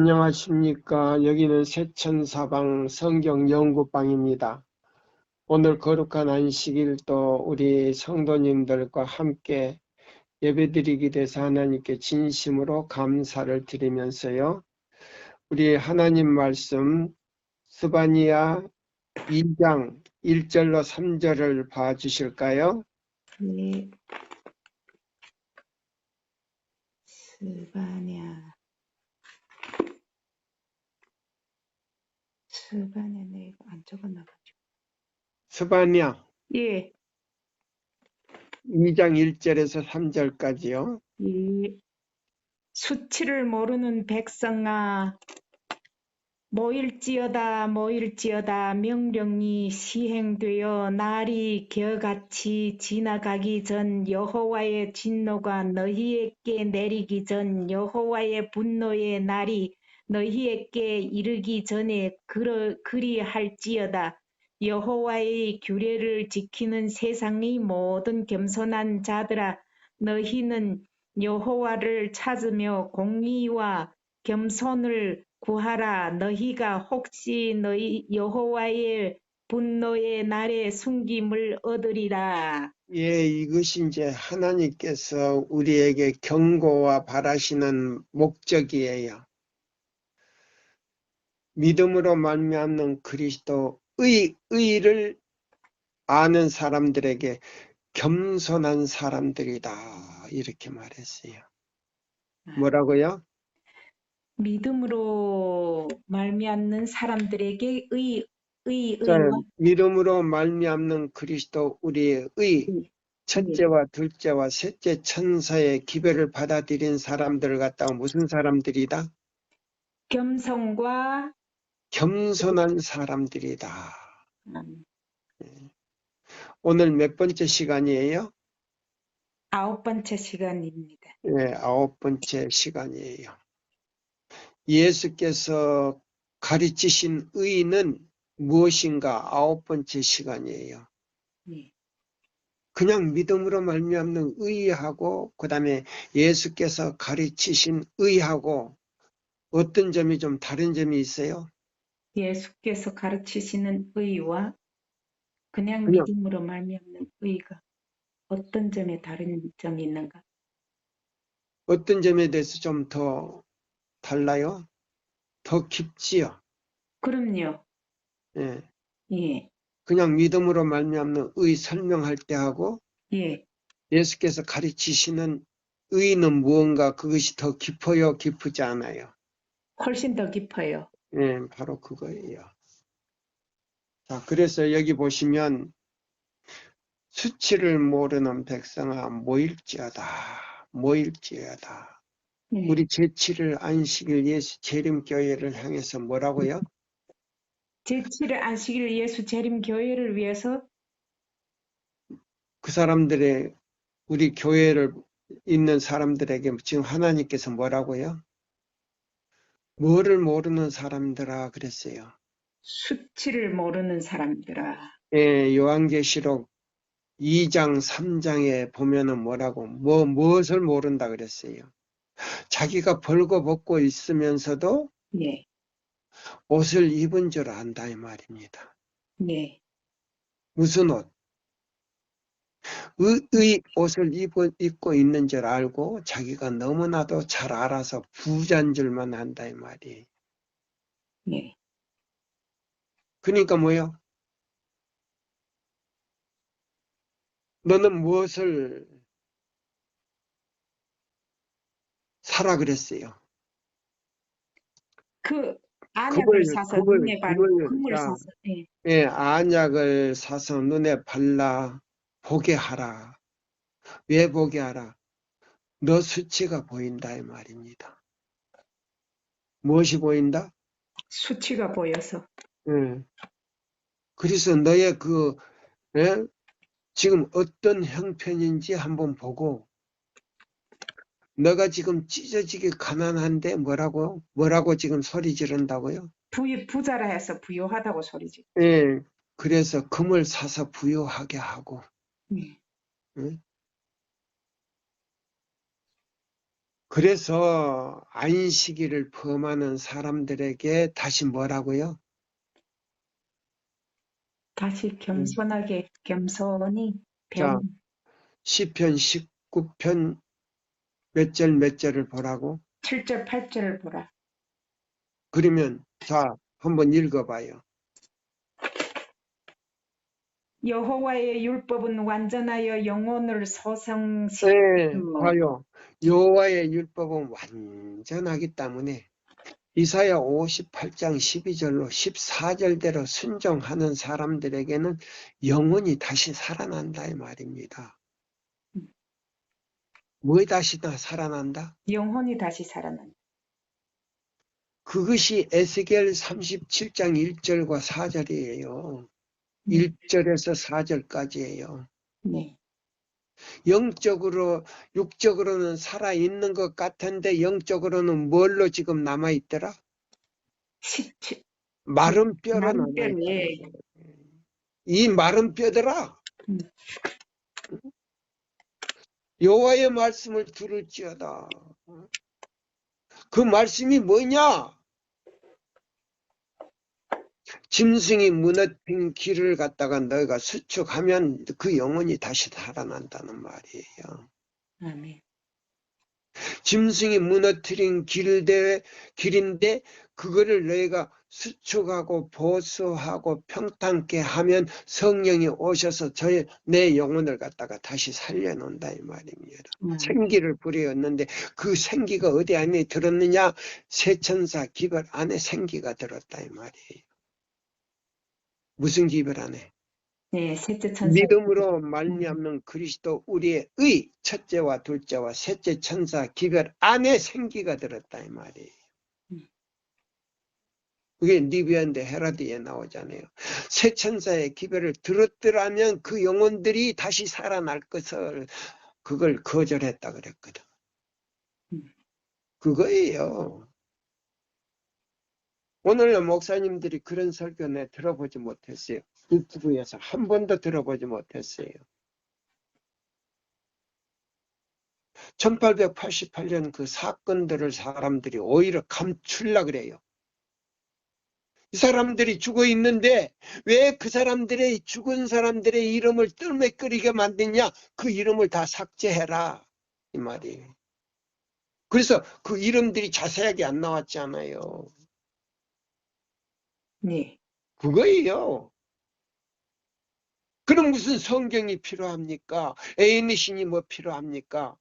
안녕하십니까. 여기는 세천사방 성경연구방입니다. 오늘 거룩한 안식일도 우리 성도님들과 함께 예배드리게 돼서 하나님께 진심으로 감사를 드리면서요. 우리 하나님 말씀 스바냐 2장 1절로 3절을 봐주실까요? 네, 스바냐 내가 안 적어놔가지고. 스바냐 예, 2장 1절에서 3절까지요. 예. 수치를 모르는 백성아, 모일지어다 명령이 시행되어 날이 겨같이 지나가기 전 여호와의 진노가 너희에게 내리기 전 여호와의 분노의 날이 너희에게 이르기 전에 그리할지어다. 여호와의 규례를 지키는 세상의 모든 겸손한 자들아, 너희는 여호와를 찾으며 공의와 겸손을 구하라. 너희가 혹시 너희 여호와의 분노의 날에 숨김을 얻으리라. 예, 이것이 이제 하나님께서 우리에게 경고와 바라시는 목적이에요. 믿음으로 말미암는 의를 아는 사람들에게 겸손한 사람들이다. 이렇게 말했어요. 뭐라고요? 믿음으로 말미암는 사람들에게 자, 의와 믿음으로 말미암는 그리스도 우리의 첫째와 둘째와 셋째 천사의 기별을 받아들인 사람들을 갖다가 무슨 사람들이다? 겸손과 겸손한 사람들이다. 오늘 몇 번째 시간이에요? 9번째 시간입니다. 네, 9번째 시간이에요. 예수께서 가르치신 의는 무엇인가? 9번째 시간이에요. 네. 그냥 믿음으로 말미암는 의하고 그 다음에 예수께서 가르치신 의하고 어떤 점이 좀 다른 점이 있어요? 예수께서 가르치시는 의와 그냥 그냥 믿음으로 말미암는 의가 어떤 점에 다른 점이 있는가? 어떤 점에 대해서 좀 더 달라요? 더 깊지요? 그럼요. 예. 예, 그냥 믿음으로 말미암는 의 설명할 때 하고 예. 예수께서 가르치시는 의는 무언가 그것이 더 깊어요, 깊지 않아요? 훨씬 더 깊어요. 예, 바로 그거예요. 자, 그래서 여기 보시면 수치를 모르는 백성아 모일지어다. 예. 우리 제7일 안식일 예수 재림교회를 향해서 뭐라고요? 제7일 안식일 예수 재림 교회를 위해서 그 사람들의 우리 교회를 있는 사람들에게 지금 하나님께서 뭐라고요? 뭐를 모르는 사람들아 그랬어요. 수치를 모르는 사람들아. 예, 요한계시록 2장 3장에 보면은 뭐라고 무엇을 모른다 그랬어요. 자기가 벌거벗고 있으면서도 예, 옷을 입은 줄 안다 이 말입니다. 예. 무슨 옷? 의 옷을 입고 있는 줄 알고 자기가 너무나도 잘 알아서 부자인 줄만 안다 이 말이에요. 예. 그러니까 뭐요? 너는 무엇을 사라 그랬어요. 그 안약을 사서 눈에 바르고 금을 사서 예. 예, 안약을 사서 눈에 발라 보게 하라. 왜 보게 하라? 너 수치가 보인다 이 말입니다. 무엇이 보인다? 수치가 보여서 예. 그래서 너의 예? 지금 어떤 형편인지 한번 보고 너가 지금 찢어지게 가난한데 뭐라고 지금 소리 지른다고요? 부자라 해서 부유하다고 소리지. 예. 그래서 금을 사서 부유하게 하고 예. 예? 그래서 안식일을 범하는 사람들에게 다시 뭐라고요? 다시 겸손하게 겸손히 자, 배운 시편 19편 몇 절 몇 절을 보라고? 7절 8절을 보라. 그러면 자, 한번 읽어봐요. 여호와의 율법은 완전하여 영혼을 소성시키고 네, 봐요. 여호와의 율법은 완전하기 때문에 이사야 58장 12절로 14절대로 순종하는 사람들에게는 영혼이 다시 살아난다 이 말입니다. 뭐 다시 살아난다? 영혼이 다시 살아난다. 그것이 에스겔 37장 1절과 4절이에요. 네. 1절에서 4절까지예요. 네. 영적으로, 육적으로는 살아있는 것 같은데 영적으로는 뭘로 지금 남아있더라? 17 마른 뼈로 마른 뼈, 남아있다. 예. 이 마른 뼈들아, 음. 여호와의 말씀을 들을지어다. 그 말씀이 뭐냐? 짐승이 무너진 길을 갖다가 너희가 수축하면 그 영혼이 다시 살아난다는 말이에요. 아멘. 짐승이 무너뜨린 길인데 그거를 너희가 수축하고 보수하고 평탄케 하면 성령이 오셔서 내 영혼을 갖다가 다시 살려놓는다 이 말입니다. 생기를 부여했는데 그 생기가 어디 안에 들었느냐? 세천사 기별 안에 생기가 들었다 이 말이에요. 무슨 기별 안에? 네, 셋째 천사. 믿음으로 말미암는 그리스도 우리의 의 첫째와 둘째와 셋째 천사 기별 안에 생기가 들었다 이 말이에요. 그게 니비아인데 헤라디에 나오잖아요. 새 천사의 기별을 들었더라면 그 영혼들이 다시 살아날 것을 그걸 거절했다 그랬거든. 그거예요. 오늘 목사님들이 그런 설교는 들어보지 못했어요. 유튜브에서 한 번도 들어보지 못했어요. 1888년 그 사건들을 사람들이 오히려 감추려고 그래요. 이 사람들이 죽어 있는데 왜 그 사람들의 죽은 사람들의 이름을 떨매거리게 만드냐? 그 이름을 다 삭제해라 이 말이에요. 그래서 그 이름들이 자세하게 안 나왔잖아요. 네. 그거예요. 그럼 무슨 성경이 필요합니까? 애니신이 뭐 필요합니까?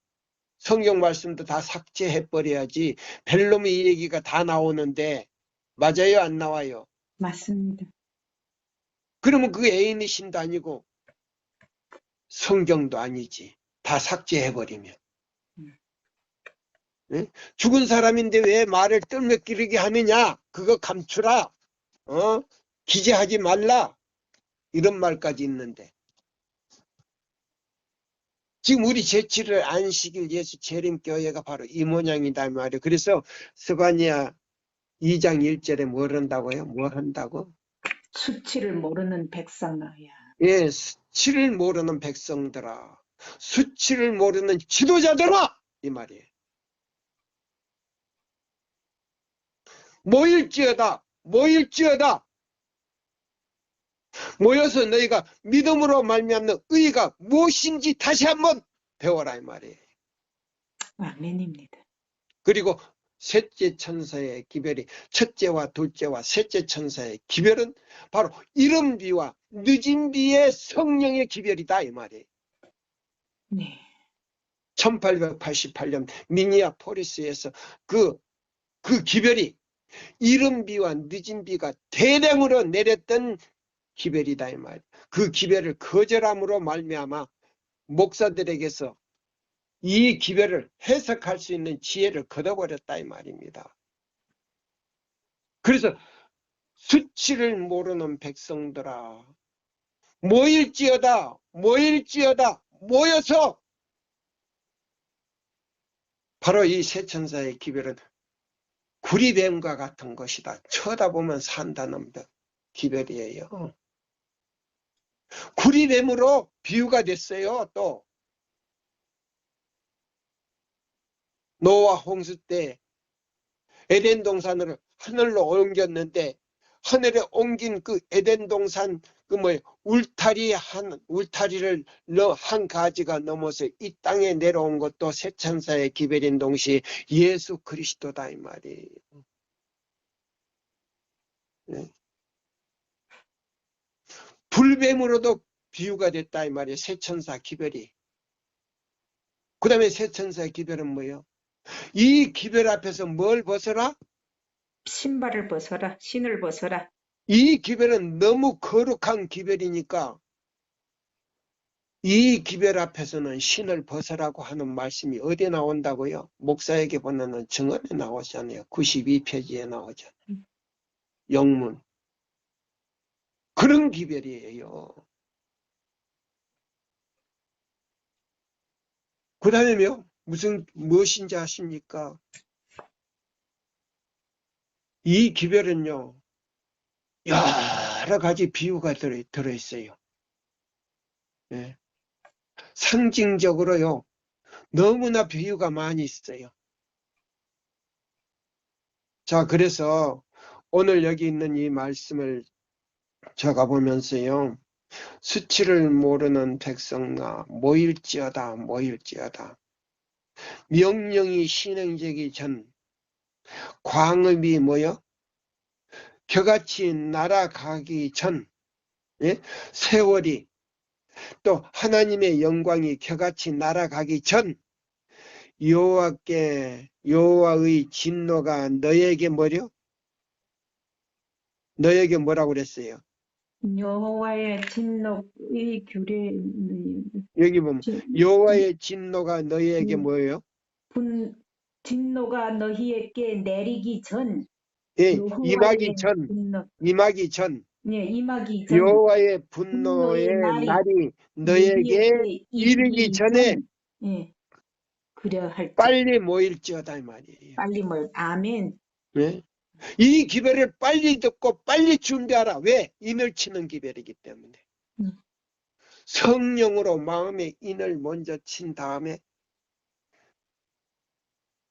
성경 말씀도 다 삭제해버려야지. 벨놈의 얘기가 다 나오는데 맞아요? 안 나와요? 맞습니다. 그러면 그게 애니신도 아니고 성경도 아니지. 다 삭제해버리면. 네? 죽은 사람인데 왜 말을 떨매기르게 하느냐? 그거 감추라. 기재하지 말라. 이런 말까지 있는데. 지금 우리 제7일 안식일 예수 재림교회가 바로 이 모양이다 말이에요. 그래서 스바냐 2장 1절에 뭘 한다고요? 뭘 한다고? 수치를 모르는 백성아야. 예, 수치를 모르는 백성들아. 수치를 모르는 지도자들아! 이 말이에요. 모일지어다. 모여서 너희가 믿음으로 말미암는 의가 무엇인지 다시 한번 배워라 이 말이에요. 아멘입니다. 그리고 셋째 천사의 기별이 첫째와 둘째와 셋째 천사의 기별은 바로 이른 비와 늦은 비의 성령의 기별이다 이 말이에요. 네. 1888년 미니아포리스에서 그 기별이 이른 비와 늦은 비가 대량으로 내렸던 기별이다 이 말. 그 기별을 거절함으로 말미암아 목사들에게서 이 기별을 해석할 수 있는 지혜를 거둬버렸다 이 말입니다. 그래서 수치를 모르는 백성들아 모일지어다 모여서 바로 이 세천사의 기별은 구리뱀과 같은 것이다. 쳐다보면 산다는 기별이에요. 구리뱀으로 비유가 됐어요. 또 노아 홍수 때 에덴 동산을 하늘로 옮겼는데 하늘에 옮긴 그 에덴 동산 울타리를 한 가지가 넘어서 이 땅에 내려온 것도 새 천사의 기별인 동시에 예수 그리스도다 이 말이에요. 네. 불뱀으로도 비유가 됐다 이 말이에요. 새 천사 기별이. 그 다음에 새 천사의 기별은 뭐예요? 이 기별 앞에서 뭘 벗어라? 신발을 벗어라. 신을 벗어라. 이 기별은 너무 거룩한 기별이니까 이 기별 앞에서는 신을 벗으라고 하는 말씀이 어디에 나온다고요? 목사에게 보면은 정언에 나오잖아요. 92페이지에 나오잖아요. 영문. 그런 기별이에요. 그 다음에요. 무엇인지 아십니까? 이 기별은요. 여러 가지 비유가 들어있어요. 네. 상징적으로요. 너무나 비유가 많이 있어요. 자, 그래서 오늘 여기 있는 이 말씀을 제가 보면서요. 수치를 모르는 백성아 모일지어다 모일지어다. 명령이 실행되기 전 광음이 뭐요? 겨같이 날아가기 전 예? 세월이 또 하나님의 영광이 겨같이 날아가기 전 여호와의 진노가 너에게 뭐려? 너에게 뭐라고 그랬어요? 여호와의 진노의 규례 여기 보면 여호와의 진노가 너에게 뭐예요? 진노가 너희에게 내리기 전 예, 여호와의 분노 임하기 전 네, 임하기 전 여호와의 분노의 분노의 날이 날이 너에게 너희에게 이르기 이르기 전에 전 예, 그려할지 빨리 모일지어다 이 말이에요. 빨리 아멘. 네? 이 기별을 빨리 듣고 빨리 준비하라. 왜? 인을 치는 기별이기 때문에. 성령으로 마음에 인을 먼저 친 다음에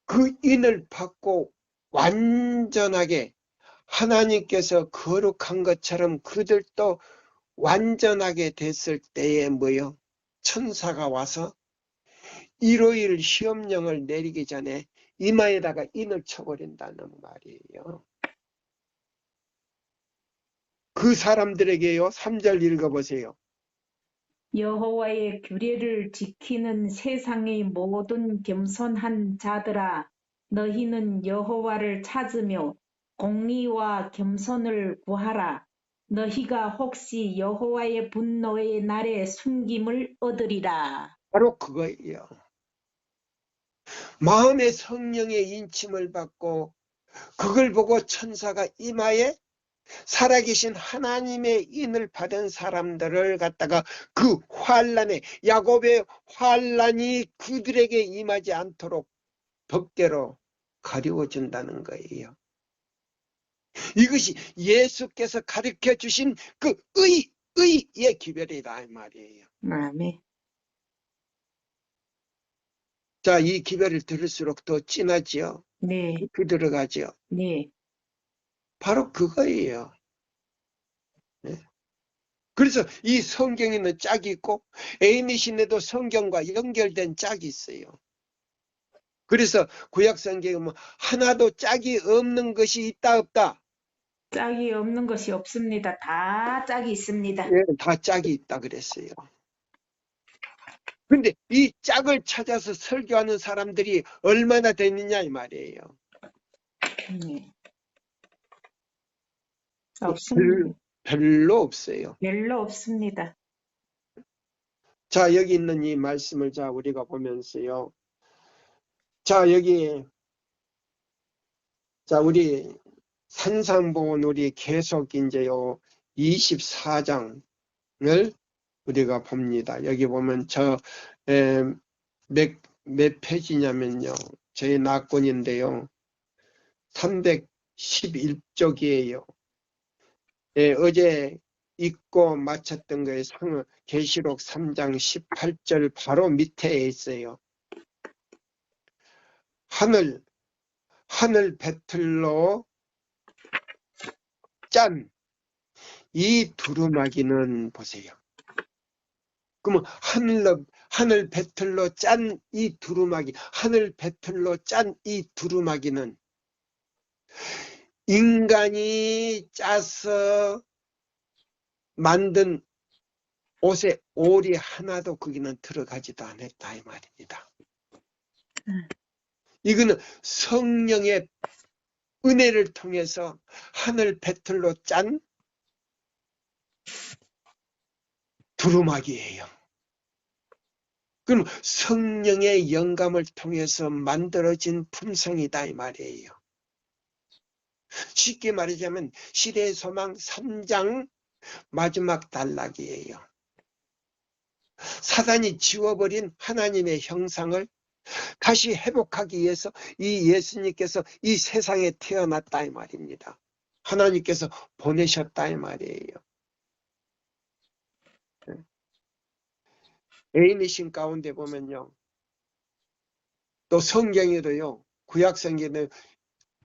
그 인을 받고 완전하게 하나님께서 거룩한 것처럼 그들도 완전하게 됐을 때에 뭐요? 천사가 와서 일요일 시험령을 내리기 전에 이마에다가 인을 쳐버린다는 말이에요. 그 사람들에게요. 3절 읽어보세요. 여호와의 규례를 지키는 세상의 모든 겸손한 자들아 너희는 여호와를 찾으며 공의와 겸손을 구하라. 너희가 혹시 여호와의 분노의 날에 숨김을 얻으리라. 바로 그거예요. 마음의 성령의 인침을 받고 그걸 보고 천사가 이마에 살아계신 하나님의 인을 받은 사람들을 갖다가 그 환란에 야곱의 환란이 그들에게 임하지 않도록 덮개로 가리워준다는 거예요. 이것이 예수께서 가르쳐 주신 그 의의 기별이다 이 말이에요. 아멘. 자, 이 기별을 들을수록 더 진하지요. 네, 깊이 들어가지요. 네. 바로 그거예요. 네. 그래서 이 성경에는 짝이 있고 에이미신에도 성경과 연결된 짝이 있어요. 그래서 구약 성경에 보면 하나도 짝이 없는 것이 있다 없다. 짝이 없는 것이 없습니다. 다 짝이 있습니다. 예, 다 짝이 있다 그랬어요. 근데 이 짝을 찾아서 설교하는 사람들이 얼마나 되느냐 이 말이에요. 네. 없습니다. 별로 없어요. 별로 없습니다. 자, 여기 있는 이 말씀을 자 우리가 보면서요. 자, 여기 자 우리 산상보원 우리 계속 이제요 24장을 우리가 봅니다. 여기 보면 몇 페이지냐면요. 저희 낙권인데요. 311쪽이에요. 예, 어제 읽고 마쳤던 거에 계시록 3장 18절 바로 밑에 있어요. 하늘 배틀로 짠 이 두루마기는 보세요. 그러면 하늘 배틀로 짠 이 두루마기, 하늘 배틀로 짠 이 두루마기는 인간이 짜서 만든 옷에 올이 하나도 거기는 들어가지도 않았다 이 말입니다. 이거는 성령의 은혜를 통해서 하늘 배틀로 짠 두루마기예요. 그럼 성령의 영감을 통해서 만들어진 품성이다 이 말이에요. 쉽게 말하자면 시대의 소망 3장 마지막 단락이에요. 사단이 지워버린 하나님의 형상을 다시 회복하기 위해서 이 예수님께서 이 세상에 태어났다 이 말입니다. 하나님께서 보내셨다 이 말이에요. 애인이신 가운데 보면요. 또 성경에도요. 구약 성경에도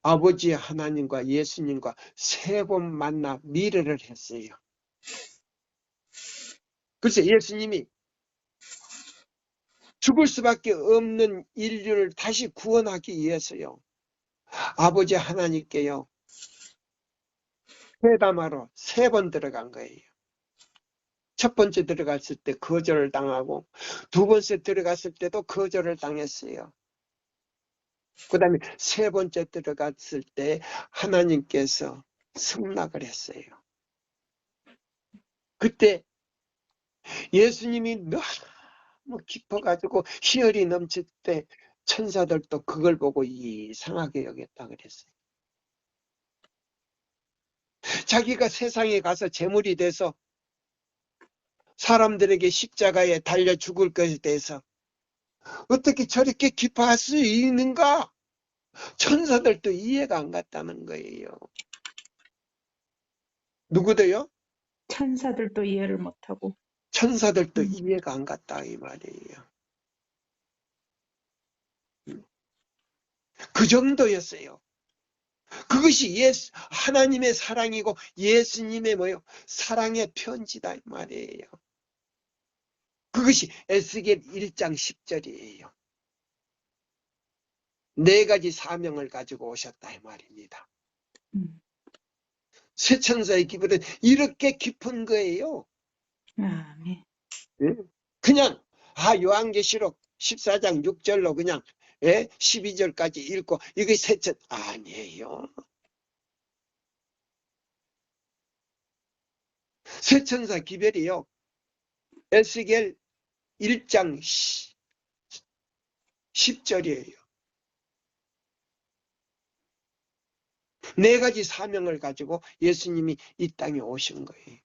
아버지 하나님과 예수님과 3번 만나 미래를 했어요. 그래서 예수님이 죽을 수밖에 없는 인류를 다시 구원하기 위해서요. 아버지 하나님께요. 회담하러 3번 들어간 거예요. 첫 번째 들어갔을 때 거절을 당하고 두 번째 들어갔을 때도 거절을 당했어요. 그 다음에 3번째 들어갔을 때 하나님께서 승낙을 했어요. 그때 예수님이 너무 깊어가지고 희열이 넘칠 때 천사들도 그걸 보고 이상하게 여겼다 그랬어요. 자기가 세상에 가서 제물이 돼서 사람들에게 십자가에 달려 죽을 것에 대해서 어떻게 저렇게 기뻐할 수 있는가? 천사들도 이해가 안 갔다는 거예요. 누구도요? 천사들도 이해를 못하고. 천사들도 이해가 안 갔다 이 말이에요. 그 정도였어요. 그것이 하나님의 사랑이고 예수님의 사랑의 편지다 이 말이에요. 그것이 에스겔 1장 10절이에요. 4가지 사명을 가지고 오셨다 이 말입니다. 쇠천사의 기별은 이렇게 깊은 거예요. 아멘. 그냥 요한계시록 14장 6절로 그냥 12절까지 읽고 이게 쇠천 아니에요. 쇠천사 기별이요. 에스겔 1장 10절이에요. 4가지 사명을 가지고 예수님이 이 땅에 오신 거예요.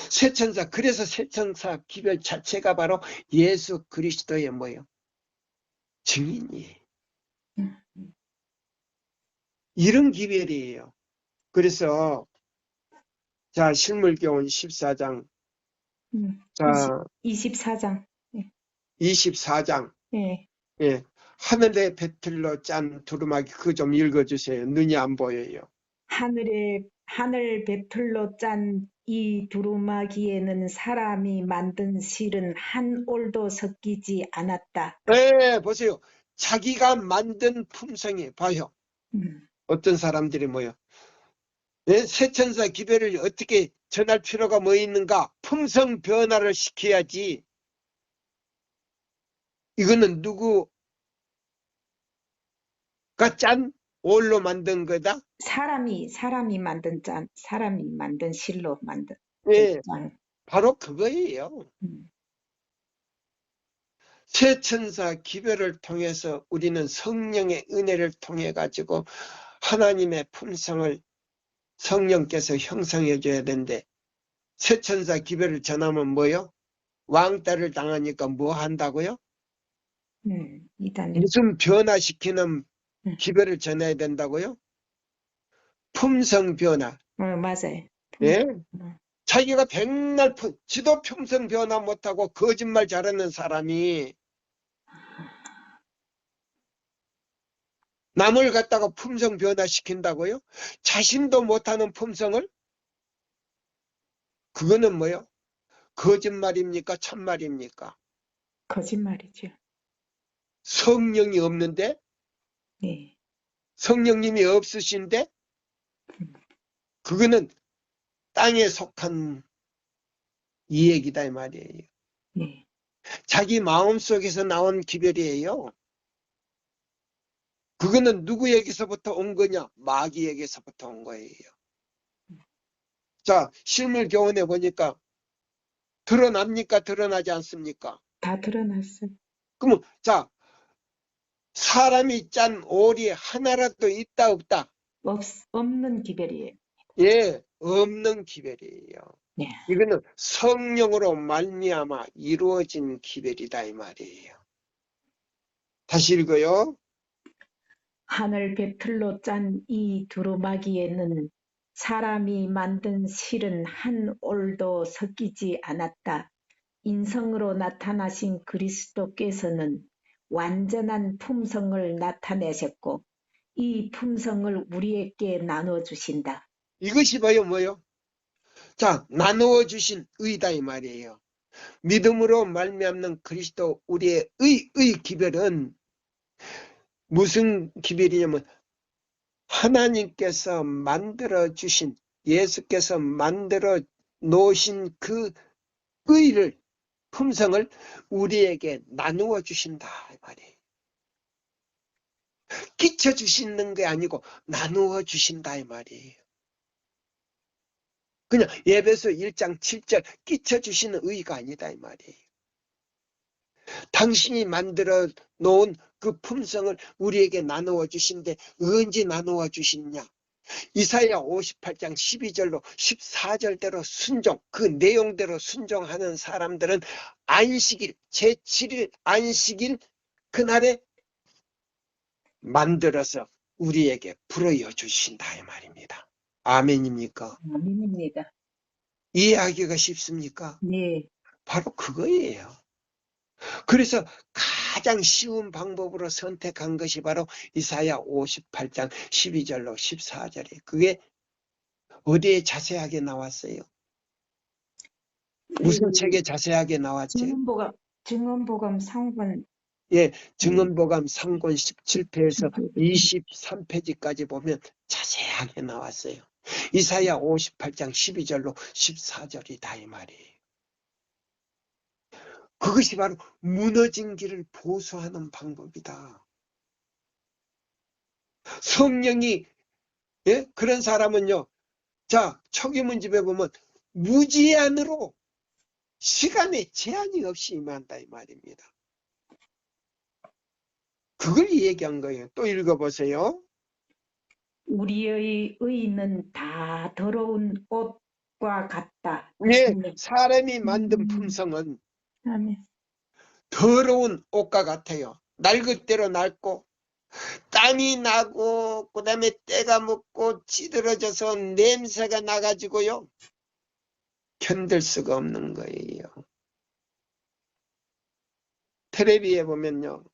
쇠천사, 그래서 쇠천사 기별 자체가 바로 예수 그리스도의 증인이에요. 이런 기별이에요. 그래서 자 실물교훈 14장 24장. 24장 네. 예, 하늘의 배틀로 짠 두루마기 그거 좀 읽어주세요. 눈이 안 보여요. 하늘 배틀로 짠 이 두루마기에는 사람이 만든 실은 한 올도 섞이지 않았다. 네, 보세요. 자기가 만든 품성이 봐요. 어떤 사람들이 쇠천사 기별을 어떻게 전할 필요가 있는가? 품성 변화를 시켜야지. 이거는 누구가 짠 올로 만든 거다? 사람이 만든 사람이 만든 실로 만든 예, 짠. 바로 그거예요. 쇠천사 기별을 통해서 우리는 성령의 은혜를 통해 가지고 하나님의 품성을 성령께서 형성해 줘야 되는데 쇠천사 기별을 전하면 뭐요? 왕따를 당하니까 뭐 한다고요? 무슨 변화시키는 기별을 전해야 된다고요? 품성 변화. 맞아요. 예? 자기가 백날 지도 품성 변화 못하고 거짓말 잘하는 사람이 남을 갖다가 품성 변화시킨다고요? 자신도 못하는 품성을? 그거는 뭐요? 거짓말입니까? 참말입니까? 거짓말이죠. 성령이 없는데? 네. 성령님이 없으신데? 그거는 땅에 속한 이 얘기다 이 말이에요. 네. 자기 마음속에서 나온 기별이에요. 그거는 누구에게서부터 온 거냐? 마귀에게서부터 온 거예요. 자, 실물 교훈에 보니까 드러납니까? 드러나지 않습니까? 다 드러났어요. 그러면 자, 사람이 짠 오리 하나라도 있다 없다? 없는 기별이에요. 예, 없는 기별이에요. 네. 이거는 성령으로 말미암아 이루어진 기별이다 이 말이에요. 다시 읽어요. 하늘 배틀로 짠 이 두루마기에는 사람이 만든 실은 한 올도 섞이지 않았다. 인성으로 나타나신 그리스도께서는 완전한 품성을 나타내셨고 이 품성을 우리에게 나눠주신다. 이것이 뭐요? 자, 나누어 주신 의다 이 말이에요. 믿음으로 말미암는 그리스도 우리의 의 기별은 무슨 기별이냐면 하나님께서 만들어 주신, 예수께서 만들어 놓으신 그 의를, 품성을 우리에게 나누어 주신다 이 말이에요. 끼쳐 주시는 게 아니고 나누어 주신다 이 말이에요. 그냥 에베소 1장 7절 끼쳐 주시는 의가 아니다 이 말이에요. 당신이 만들어 놓은 그 품성을 우리에게 나누어 주신데 언제 나누어 주시냐? 이사야 58장 12절로 14절대로 순종, 그 내용대로 순종하는 사람들은 안식일, 제7일 안식일 그날에 만들어서 우리에게 불어여 주신다 이 말입니다. 아멘입니까? 아멘입니다. 이해하기가 쉽습니까? 네. 바로 그거예요. 그래서 가장 쉬운 방법으로 선택한 것이 바로 이사야 58장 12절로 14절에 그게 어디에 자세하게 나왔어요? 무슨 책에 자세하게 나왔지? 증언복음 상권 예, 증언보감 상권 17페에서 23페이지까지 보면 자세하게 나왔어요. 이사야 58장 12절로 14절이다 이 말이에요. 그것이 바로 무너진 길을 보수하는 방법이다. 성령이 예? 그런 사람은요. 자, 초기문집에 보면 무제한으로 시간에 제한이 없이 임한다 이 말입니다. 그걸 얘기한 거예요. 또 읽어보세요. 우리의 의는 다 더러운 옷과 같다. 예, 사람이 만든 품성은 아멘. 더러운 옷과 같아요. 낡을 대로 낡고 땀이 나고 그다음에 때가 묻고 찌들어져서 냄새가 나가지고요. 견딜 수가 없는 거예요. 텔레비에 보면요.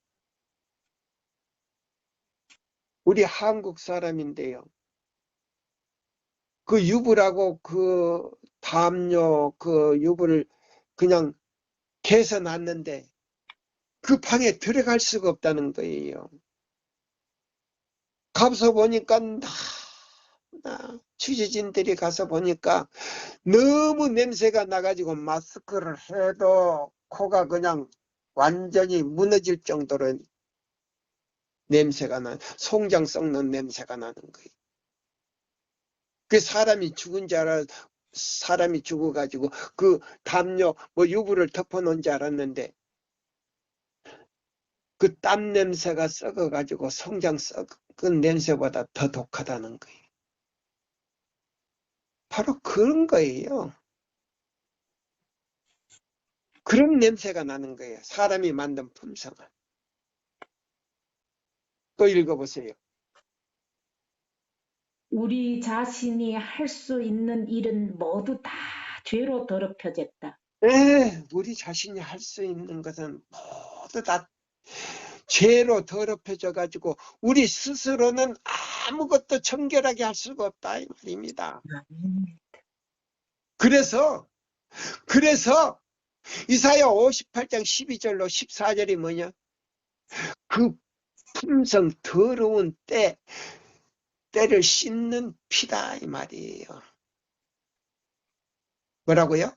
우리 한국 사람인데요. 그 유부라고 그 담요 그 유부를 그냥 개서놨는데 그 방에 들어갈 수가 없다는 거예요. 가서 보니까 취재진들이 가서 보니까 너무 냄새가 나가지고 마스크를 해도 코가 그냥 완전히 무너질 정도로 냄새가 송장 썩는 냄새가 나는 거예요. 그 사람이 죽은 줄 사람이 죽어가지고 그 담요 뭐 유부를 덮어놓은 줄 알았는데 그 땀 냄새가 썩어가지고 송장 썩은 냄새보다 더 독하다는 거예요. 바로 그런 거예요. 그런 냄새가 나는 거예요. 사람이 만든 품성을. 또 읽어보세요. 우리 자신이 할 수 있는 일은 모두 다 죄로 더럽혀졌다. 예, 우리 자신이 할 수 있는 것은 모두 다 죄로 더럽혀져 가지고 우리 스스로는 아무것도 정결하게 할 수가 없다 이 말입니다. 그래서 이사야 58장 12절로 14절이 뭐냐? 그 품성 더러운 때를 씻는 피다 이 말이에요. 뭐라고요?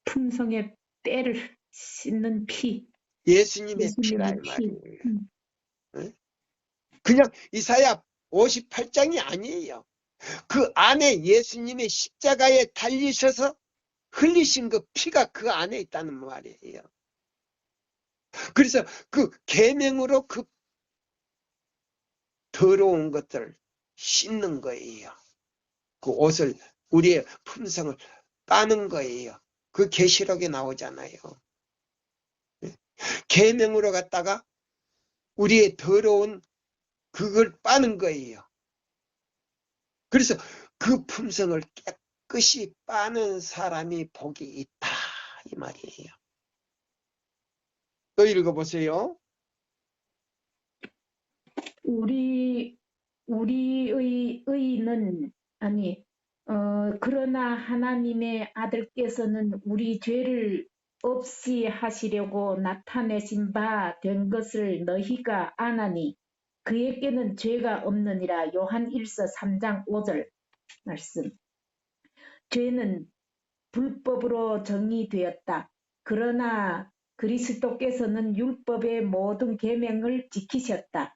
품성의 때를 씻는 피. 예수님의 피다 이 예수님의 피. 말이에요. 그냥 이사야 58장이 아니에요. 그 안에 예수님의 십자가에 달리셔서 흘리신 그 피가 그 안에 있다는 말이에요. 그래서 그 계명으로 그 더러운 것들을 씻는 거예요. 그 옷을, 우리의 품성을 빠는 거예요. 그 계시록에 나오잖아요. 계명으로 갖다가 우리의 더러운 그걸 빠는 거예요. 그래서 그 품성을 깨끗이 빠는 사람이 복이 있다 이 말이에요. 또 읽어보세요. 우리의 의는 그러나 하나님의 아들께서는 우리 죄를 없이 하시려고 나타내신 바 된 것을 너희가 아나니 그에게는 죄가 없느니라. 요한 1서 3장 5절 말씀. 죄는 불법으로 정의되었다. 그러나 그리스도께서는 율법의 모든 계명을 지키셨다.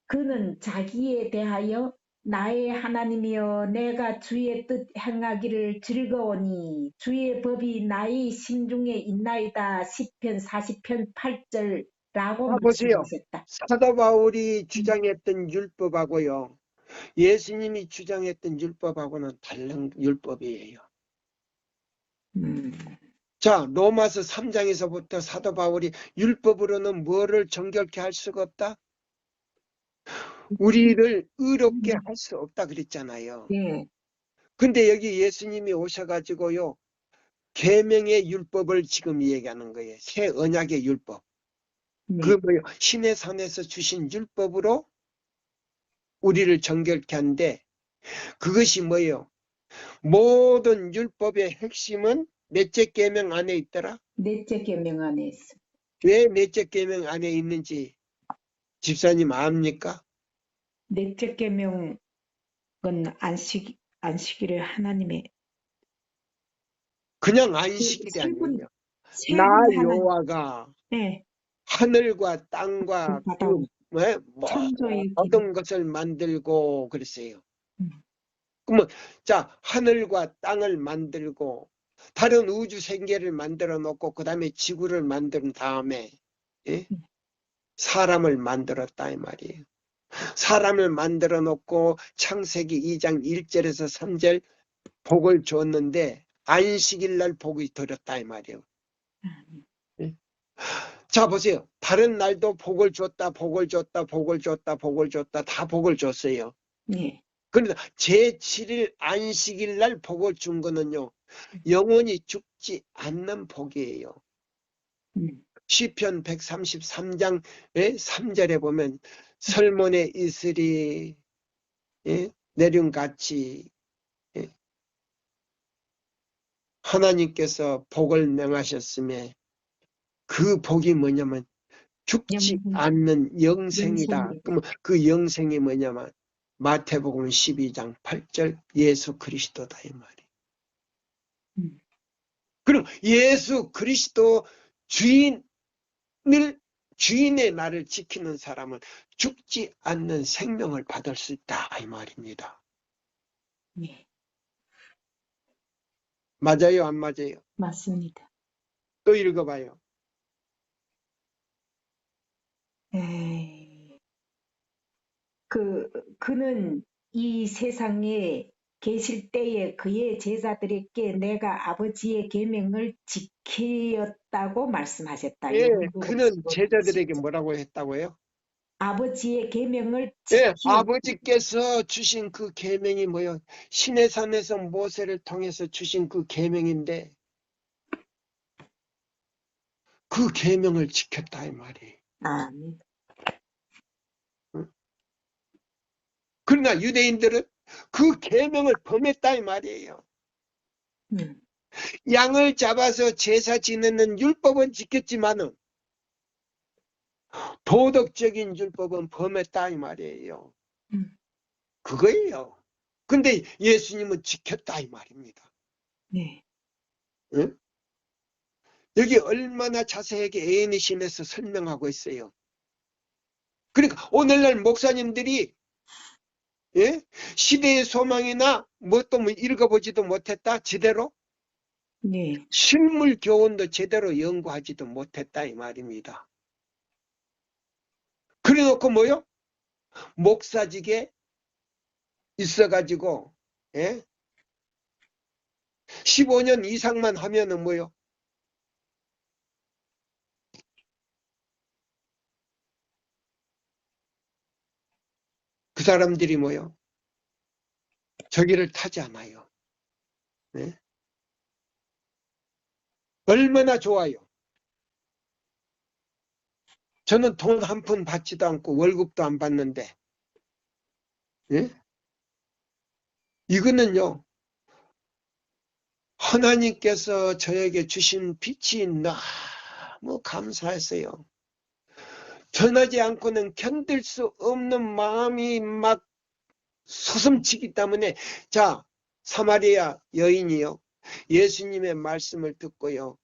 그는 자기에 대하여 나의 하나님이여 내가 주의 뜻 행하기를 즐거우니 주의 법이 나의 심중에 있나이다. 시편 40편 8절라고 보세요. 말씀하셨다. 사도 바울이 주장했던 율법하고요. 예수님이 주장했던 율법하고는 다른 율법이에요. 자, 로마서 3장에서부터 사도 바울이 율법으로는 뭐를 정결케 할 수가 없다? 우리를 의롭게 할 수 없다 그랬잖아요. 예. 근데 여기 예수님이 오셔가지고요. 계명의 율법을 지금 얘기하는 거예요. 새 언약의 율법. 네. 그 뭐요? 신의 산에서 주신 율법으로 우리를 정결케 한데 그것이 뭐예요? 모든 율법의 핵심은 넷째 계명 안에 있더라. 넷째 계명 안에 있어. 왜 넷째 계명 안에 있는지 집사님 압니까? 넷째 계명은 안식일에 하나님의 그냥 안식일이 세 분, 아니에요. 세 나 분 하나님. 여호와가 네. 하늘과 땅과 그 창조의 모든 것을 만들고 그랬어요. 음. 그러면 자, 하늘과 땅을 만들고 다른 우주 생계를 만들어 놓고 그 다음에 지구를 만든 다음에 예? 사람을 만들었다 이 말이에요. 사람을 만들어 놓고 창세기 2장 1절에서 3절 복을 줬는데 안식일 날 복이 들었다 이 말이에요. 예? 자 보세요. 다른 날도 복을 줬다 복을 줬다 복을 줬다 복을 줬다 다 복을 줬어요. 네. 그런데 제7일 안식일 날 복을 준 거는요. 영원히 죽지 않는 복이에요. 시편 133장의 3절에 보면 설문에 이슬이 내륜같이 하나님께서 복을 명하셨음에 그 복이 뭐냐면 죽지 않는 영생이다. 그러면 그 영생이 뭐냐면 마태복음 12장 8절 예수 그리스도다 이 말이에요. 그럼 예수 그리스도 주인의 나를 지키는 사람은 죽지 않는 생명을 받을 수 있다 이 말입니다. 네. 맞아요 안 맞아요? 맞습니다. 또 읽어봐요. 그는 이 세상에 계실 때에 그의 제자들에게 내가 아버지의 계명을 지키었다고 말씀하셨다. 예, 요한복음 그는 15장 제자들에게 10절. 뭐라고 했다고요? 아버지의 계명을 예, 지키었다. 아버지께서 주신 그 계명이 뭐요? 신의 산에서 모세를 통해서 주신 그 계명인데 그 계명을 지켰다 이 말이에요. 아멘. 그러나 유대인들은 그 계명을 범했다 이 말이에요. 양을 잡아서 제사 지내는 율법은 지켰지만은 도덕적인 율법은 범했다 이 말이에요. 그거예요. 근데 예수님은 지켰다 이 말입니다. 네. 응? 여기 얼마나 자세하게 애인이심에서 설명하고 있어요. 그러니까 오늘날 목사님들이 예? 시대의 소망이나 뭣도 읽어보지도 못했다 제대로 네. 실물 교훈도 제대로 연구하지도 못했다 이 말입니다. 그래놓고 뭐요? 목사직에 있어가지고 예? 15년 이상만 하면은 뭐요? 그 사람들이 뭐요? 저기를 타지 않아요. 예? 얼마나 좋아요. 저는 돈 한 푼 받지도 않고 월급도 안 받는데 예? 이거는요. 하나님께서 저에게 주신 빛이 너무 감사했어요. 전하지 않고는 견딜 수 없는 마음이 막 솟음치기 때문에 자 사마리아 여인이요. 예수님의 말씀을 듣고요.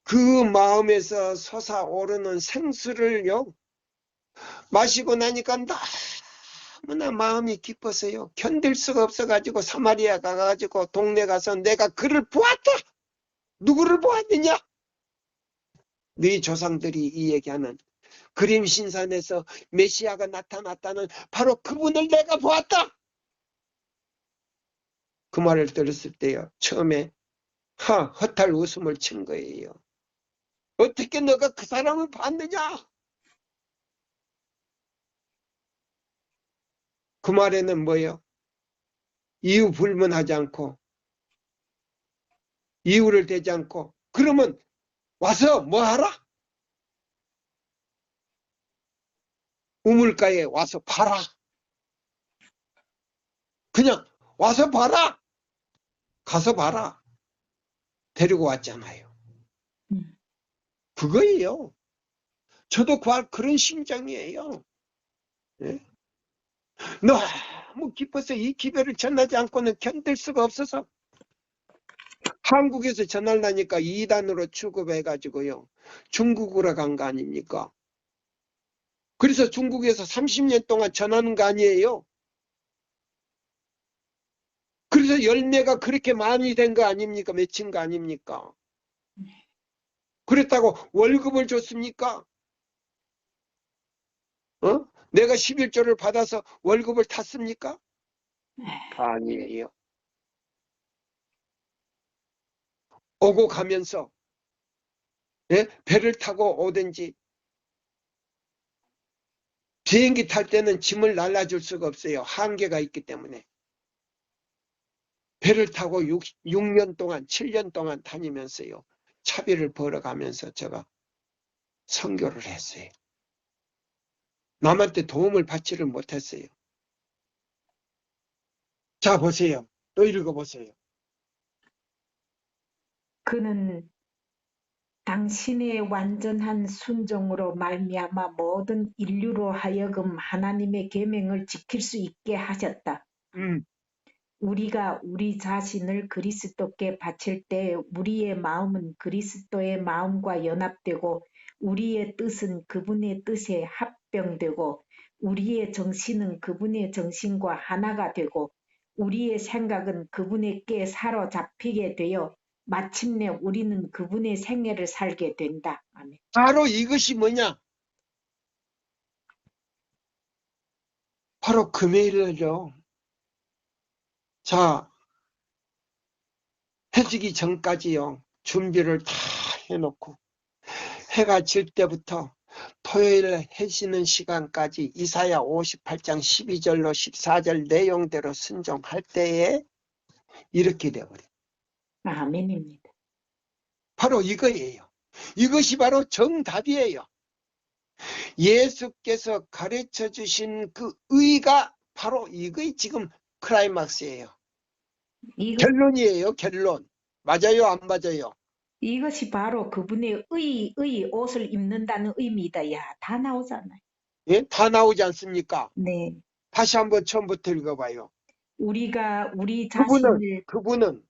그 마음에서 솟아오르는 생수를요. 마시고 나니까 너무나 마음이 깊어서요. 견딜 수가 없어가지고 사마리아 가가지고 동네 가서 내가 그를 보았다. 누구를 보았느냐? 너희 조상들이 이 얘기하는 그림 신산에서 메시아가 나타났다는 바로 그분을 내가 보았다. 그 말을 들었을 때요. 처음에 헛할 웃음을 친 거예요. 어떻게 너가 그 사람을 봤느냐? 그 말에는 뭐예요? 이유 불문하지 않고 이유를 대지 않고 그러면 와서 뭐 하라? 우물가에 와서 봐라. 그냥 와서 봐라. 가서 봐라. 데리고 왔잖아요. 그거예요. 저도 그런 심정이에요. 예? 너무 깊어서 이 기별을 전하지 않고는 견딜 수가 없어서 한국에서 전하려니까 2단으로 취급해가지고요. 중국으로 간 거 아닙니까? 그래서 중국에서 30년 동안 전하는 거 아니에요? 그래서 열매가 그렇게 많이 된 거 아닙니까? 맺힌 거 아닙니까? 그랬다고 월급을 줬습니까? 내가 11조를 받아서 월급을 탔습니까? 아니에요. 오고 가면서 예? 배를 타고 오든지 비행기 탈 때는 짐을 날라줄 수가 없어요. 한계가 있기 때문에. 배를 타고 6년 동안 7년 동안 다니면서요. 차비를 벌어가면서 제가 선교를 했어요. 남한테 도움을 받지를 못했어요. 자 보세요. 또 읽어보세요. 그는 당신의 완전한 순종으로 말미암아 모든 인류로 하여금 하나님의 계명을 지킬 수 있게 하셨다. 우리가 우리 자신을 그리스도께 바칠 때 우리의 마음은 그리스도의 마음과 연합되고 우리의 뜻은 그분의 뜻에 합병되고 우리의 정신은 그분의 정신과 하나가 되고 우리의 생각은 그분에게 사로잡히게 되어 마침내 우리는 그분의 생애를 살게 된다. 아멘. 바로 이것이 뭐냐? 바로 금요일이죠. 자, 해지기 전까지요. 준비를 다 해놓고 해가 질 때부터 토요일 해 지는 시간까지 이사야 58장 12절로 14절 내용대로 순종할 때에 이렇게 되어버려요. 아멘입니다. 바로 이거예요. 이것이 바로 정답이에요. 예수께서 가르쳐 주신 그 의가 바로 이거의 지금 클라이막스예요. 결론이에요, 결론. 맞아요, 안 맞아요? 이것이 바로 그분의 옷을 입는다는 의미다. 야, 다 나오잖아요. 예? 다 나오지 않습니까? 네. 다시 한번 처음부터 읽어봐요. 우리가 우리 그분은, 자신을 그분은,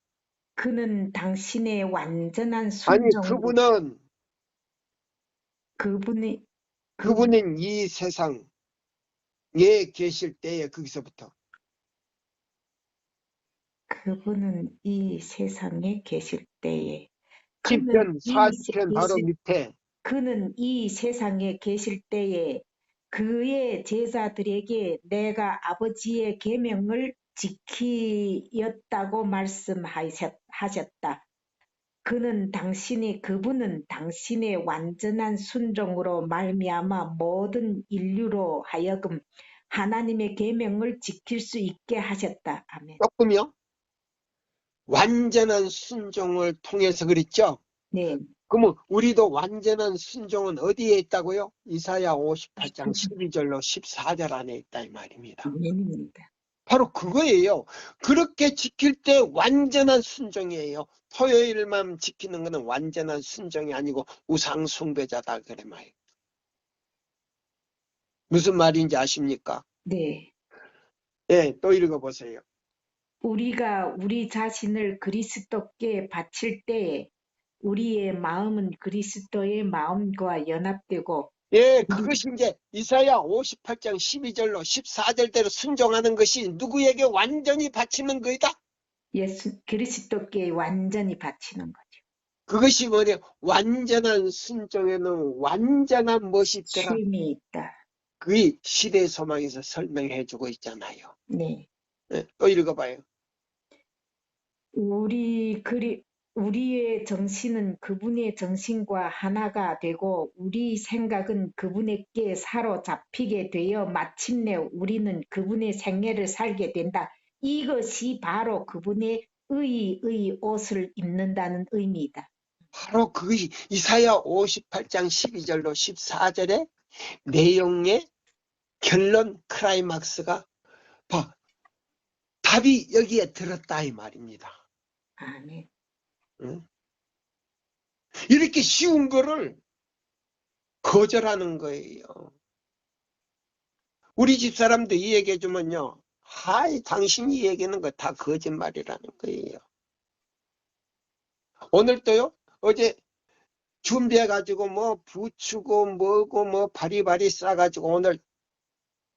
그는 당신의 완전한 아니, 순종으로 그분이 그 그분은 이 세상에 계실 때에 거기서부터. 그분은 이 세상에 계실 때에 그는 10편, 이 40편 바로 계실 밑에 그는 이 세상에 계실 때에 그의 제자들에게 내가 아버지의 계명을 지키었다고 말씀하셨다. 그분은 당신의 완전한 순종으로 말미암아 모든 인류로 하여금 하나님의 계명을 지킬 수 있게 하셨다. 아멘. 조금요. 완전한 순종을 통해서 그랬죠. 네. 그러면 우리도 완전한 순종은 어디에 있다고요? 이사야 58장 12절로 14절 안에 있다 이 말입니다. 아멘입니다. 바로 그거예요. 그렇게 지킬 때 완전한 순종이에요. 토요일만 지키는 것은 완전한 순종이 아니고 우상 숭배자다 그래 말이에요. 무슨 말인지 아십니까? 네. 예, 또 읽어보세요. 우리가 우리 자신을 그리스도께 바칠 때에 우리의 마음은 그리스도의 마음과 연합되고 예, 그것이 이제 이사야 58장 12절로 14절대로 순종하는 것이 누구에게 완전히 바치는 거이다? 그리스도께 완전히 바치는 거죠. 그것이 뭐냐? 완전한 순종에는 완전한 멋이 있더라. 쉼이 있다. 그게 시대 소망에서 설명해 주고 있잖아요. 네. 예, 또 읽어봐요. 우리의 정신은 그분의 정신과 하나가 되고 우리 생각은 그분에게 사로잡히게 되어 마침내 우리는 그분의 생애를 살게 된다. 이것이 바로 그분의 의의 옷을 입는다는 의미이다. 바로 그것이 이사야 58장 12절로 14절의 내용의 결론 클라이막스가 답이 여기에 들었다 이 말입니다. 아멘. 응? 이렇게 쉬운 거를 거절하는 거예요. 우리 집 사람도 이 얘기해 주면요. 하이, 당신이 얘기하는 거 다 거짓말이라는 거예요. 오늘도요, 어제 준비해가지고 뭐 부추고 뭐고 뭐 바리바리 싸가지고 오늘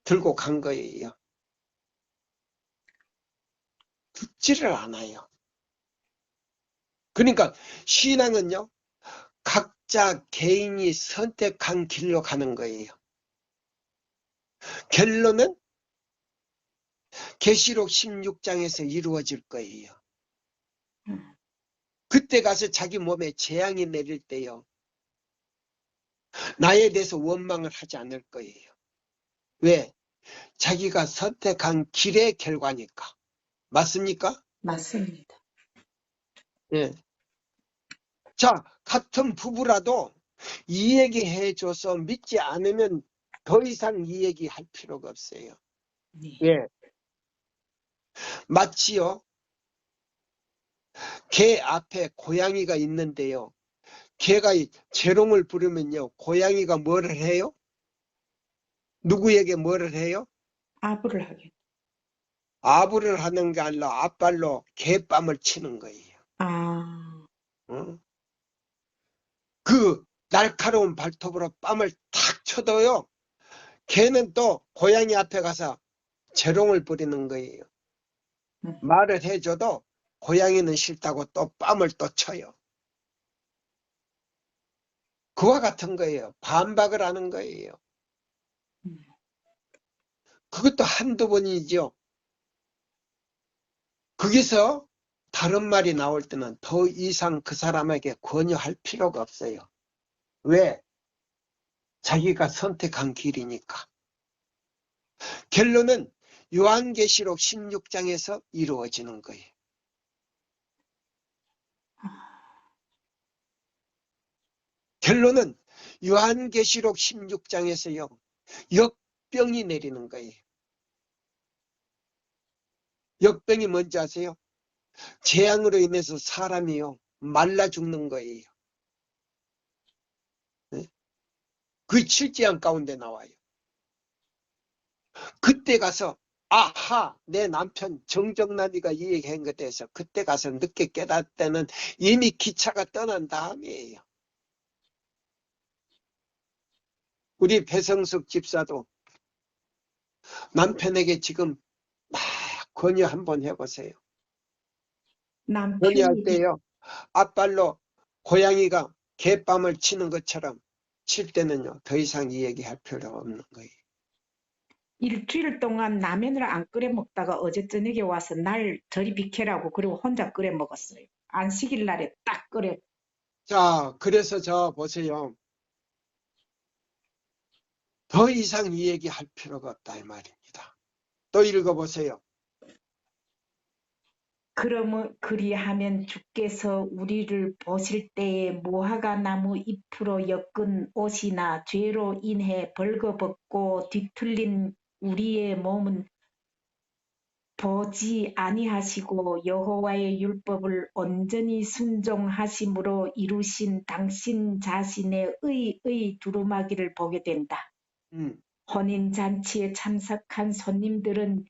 들고 간 거예요. 듣지를 않아요. 그러니까 신앙은요, 각자 개인이 선택한 길로 가는 거예요. 결론은 계시록 16장에서 이루어질 거예요. 그때 가서 자기 몸에 재앙이 내릴 때요. 나에 대해서 원망을 하지 않을 거예요. 왜? 자기가 선택한 길의 결과니까. 맞습니까? 맞습니다. 예. 자, 같은 부부라도 이 얘기 해줘서 믿지 않으면 더 이상 이 얘기 할 필요가 없어요. 네. 예. 마치요. 개 앞에 고양이가 있는데요. 개가 재롱을 부르면요. 고양이가 뭐를 해요? 누구에게 뭐를 해요? 아부를 하게. 아부를 하는 게 아니라 앞발로 개뺨을 치는 거예요. 아, 어? 그 날카로운 발톱으로 뺨을 탁 쳐도요. 개는 또 고양이 앞에 가서 재롱을 부리는 거예요. 말을 해줘도 고양이는 싫다고 또 뺨을 또 쳐요. 그와 같은 거예요. 반박을 하는 거예요. 그것도 한두 번이죠. 거기서 다른 말이 나올 때는 더 이상 그 사람에게 권유할 필요가 없어요. 왜? 자기가 선택한 길이니까. 결론은 요한계시록 16장에서 이루어지는 거예요. 결론은 요한계시록 16장에서요. 역병이 내리는 거예요. 역병이 뭔지 아세요? 재앙으로 인해서 사람이요. 말라 죽는 거예요. 네? 그 7재앙 가운데 나와요. 그때 가서 아하 내 남편 정정남이가 이 얘기한 것에 대해서 그때 가서 늦게 깨달을 때는 이미 기차가 떠난 다음이에요. 우리 배성숙 집사도 남편에게 지금 막 권유 한번 해보세요. 권유할 남편이 때요. 앞발로 고양이가 갯밤을 치는 것처럼 칠 때는요. 더 이상 이 얘기할 필요가 없는 거예요. 일주일 동안 라면을 안 끓여 먹다가 어제 저녁에 와서 날 저리 비켜라고 그리고 혼자 끓여 먹었어요. 안식일 날에 딱 끓여. 자, 그래서 저 보세요. 더 이상 이 얘기할 필요가 없다 이 말입니다. 또 읽어보세요. 그러면 그리하면 주께서 우리를 보실 때에 무화과 나무 잎으로 엮은 옷이나 죄로 인해 벌거벗고 뒤틀린 우리의 몸은 보지 아니하시고 여호와의 율법을 온전히 순종하심으로 이루신 당신 자신의 의의 두루마기를 보게 된다. 혼인잔치에 참석한 손님들은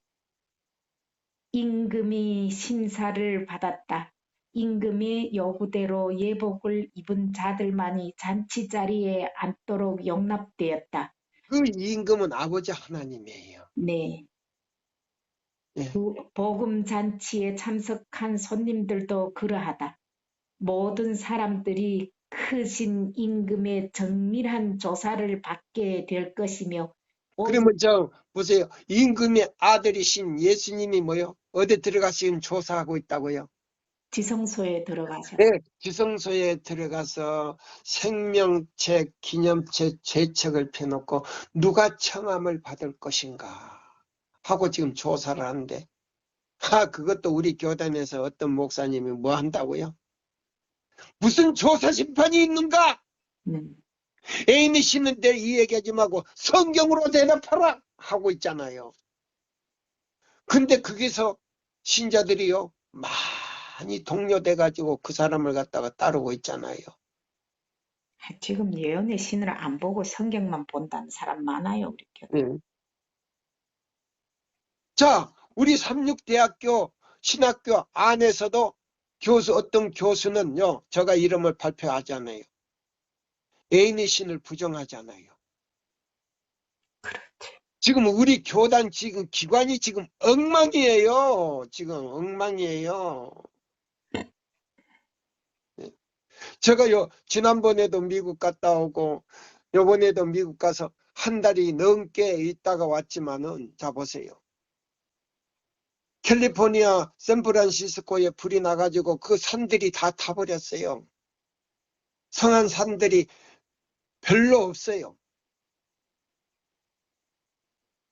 임금이 심사를 받았다. 임금이 여부대로 예복을 입은 자들만이 잔치 자리에 앉도록 용납되었다. 그 임금은 아버지 하나님이에요. 네. 예. 복음 잔치에 참석한 손님들도 그러하다. 모든 사람들이 크신 임금의 정밀한 조사를 받게 될 것이며 오직 그러면 저 보세요. 임금의 아들이신 예수님이 뭐요? 어디 들어가서 지금 조사하고 있다고요? 지성소에 들어가셨다. 네, 지성소에 들어가서 생명책, 기념책, 제책을 펴놓고 누가 청함을 받을 것인가 하고 지금 조사를 하는데 그것도 우리 교단에서 어떤 목사님이 뭐 한다고요? 무슨 조사 심판이 있는가? 애인이 씻는데 이 얘기하지 말고 성경으로 대답하라 하고 있잖아요. 근데 거기서 신자들이요 많이 동요돼 가지고 그 사람을 갖다가 따르고 있잖아요. 지금 예언의 신을 안 보고 성경만 본다는 사람 많아요, 우리 교회. 자, 우리 삼육대학교 신학교 안에서도 어떤 교수는요, 제가 이름을 발표하잖아요. 애인의 신을 부정하잖아요. 그렇지. 지금 우리 교단 지금 기관이 지금 엉망이에요. 지금 엉망이에요. 제가요, 지난번에도 미국 갔다 오고, 요번에도 미국 가서 한 달이 넘게 있다가 왔지만은, 자, 보세요. 캘리포니아 샌프란시스코에 불이 나가지고 그 산들이 다 타버렸어요. 성한 산들이 별로 없어요.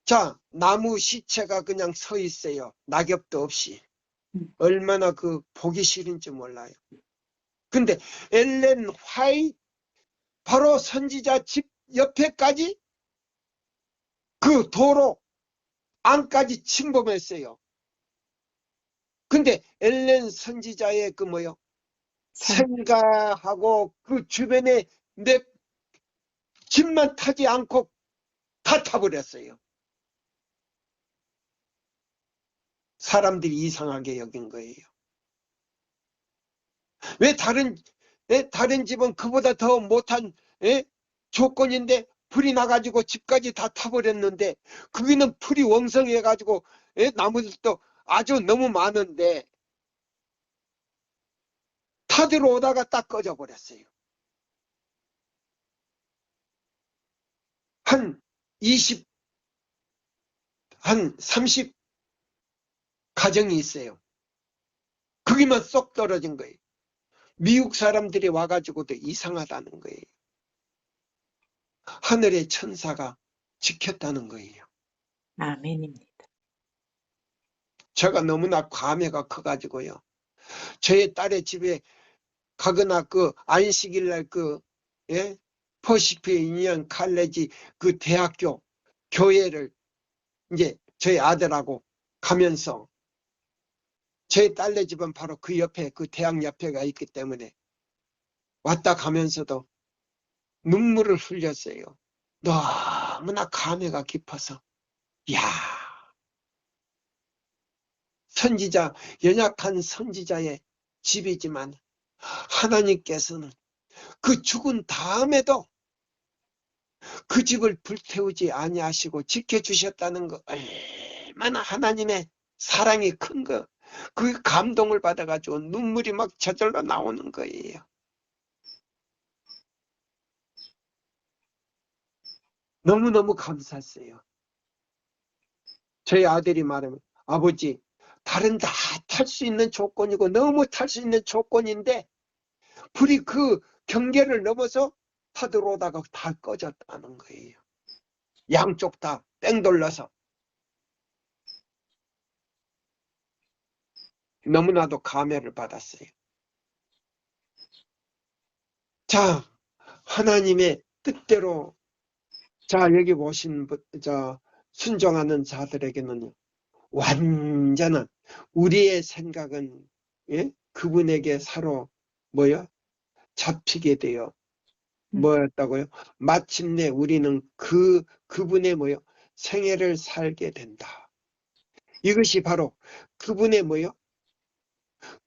자, 나무 시체가 그냥 서 있어요. 낙엽도 없이. 얼마나 그 보기 싫은지 몰라요. 근데 엘렌 화이트 바로 선지자 집 옆에까지 그 도로 안까지 침범했어요. 근데 엘렌 선지자의 그 뭐요? 생가하고 그 주변에 내 집만 타지 않고 다 타버렸어요. 사람들이 이상하게 여긴 거예요. 왜 다른 집은 그보다 더 못한 조건인데 불이 나가지고 집까지 다 타버렸는데 거기는 풀이 왕성해가지고 나무들도 아주 너무 많은데 타들어오다가 딱 꺼져버렸어요. 한 30 가정이 있어요. 거기만 쏙 떨어진 거예요. 미국 사람들이 와가지고도 이상하다는 거예요. 하늘의 천사가 지켰다는 거예요. 아멘입니다. 제가 너무나 감회가 커가지고요. 저의 딸의 집에 가거나 그 안식일 날 퍼시피니언 칼레지 그 대학교 교회를 이제 저희 아들하고 가면서 저희 딸네 집은 바로 그 옆에 그 대학 옆에가 있기 때문에 왔다 가면서도 눈물을 흘렸어요. 너무나 감회가 깊어서 야 선지자 연약한 선지자의 집이지만 하나님께서는 그 죽은 다음에도 그 집을 불태우지 아니하시고 지켜주셨다는 거 얼마나 하나님의 사랑이 큰 거, 그 감동을 받아가지고 눈물이 막 저절로 나오는 거예요. 너무너무 감사했어요. 저희 아들이 말하면 아버지 다른 다 탈 수 있는 조건이고 너무 탈 수 있는 조건인데 불이 그 경계를 넘어서 타들어오다가 다 꺼졌다는 거예요. 양쪽 다 뺑 돌려서. 너무나도 감회를 받았어요. 자, 하나님의 뜻대로 자 여기 보신 순종하는 자들에게는 완전한 우리의 생각은 예? 그분에게 사로 뭐요? 잡히게 돼요. 뭐였다고요? 마침내 우리는 그분의 뭐요? 생애를 살게 된다. 이것이 바로 그분의 뭐요?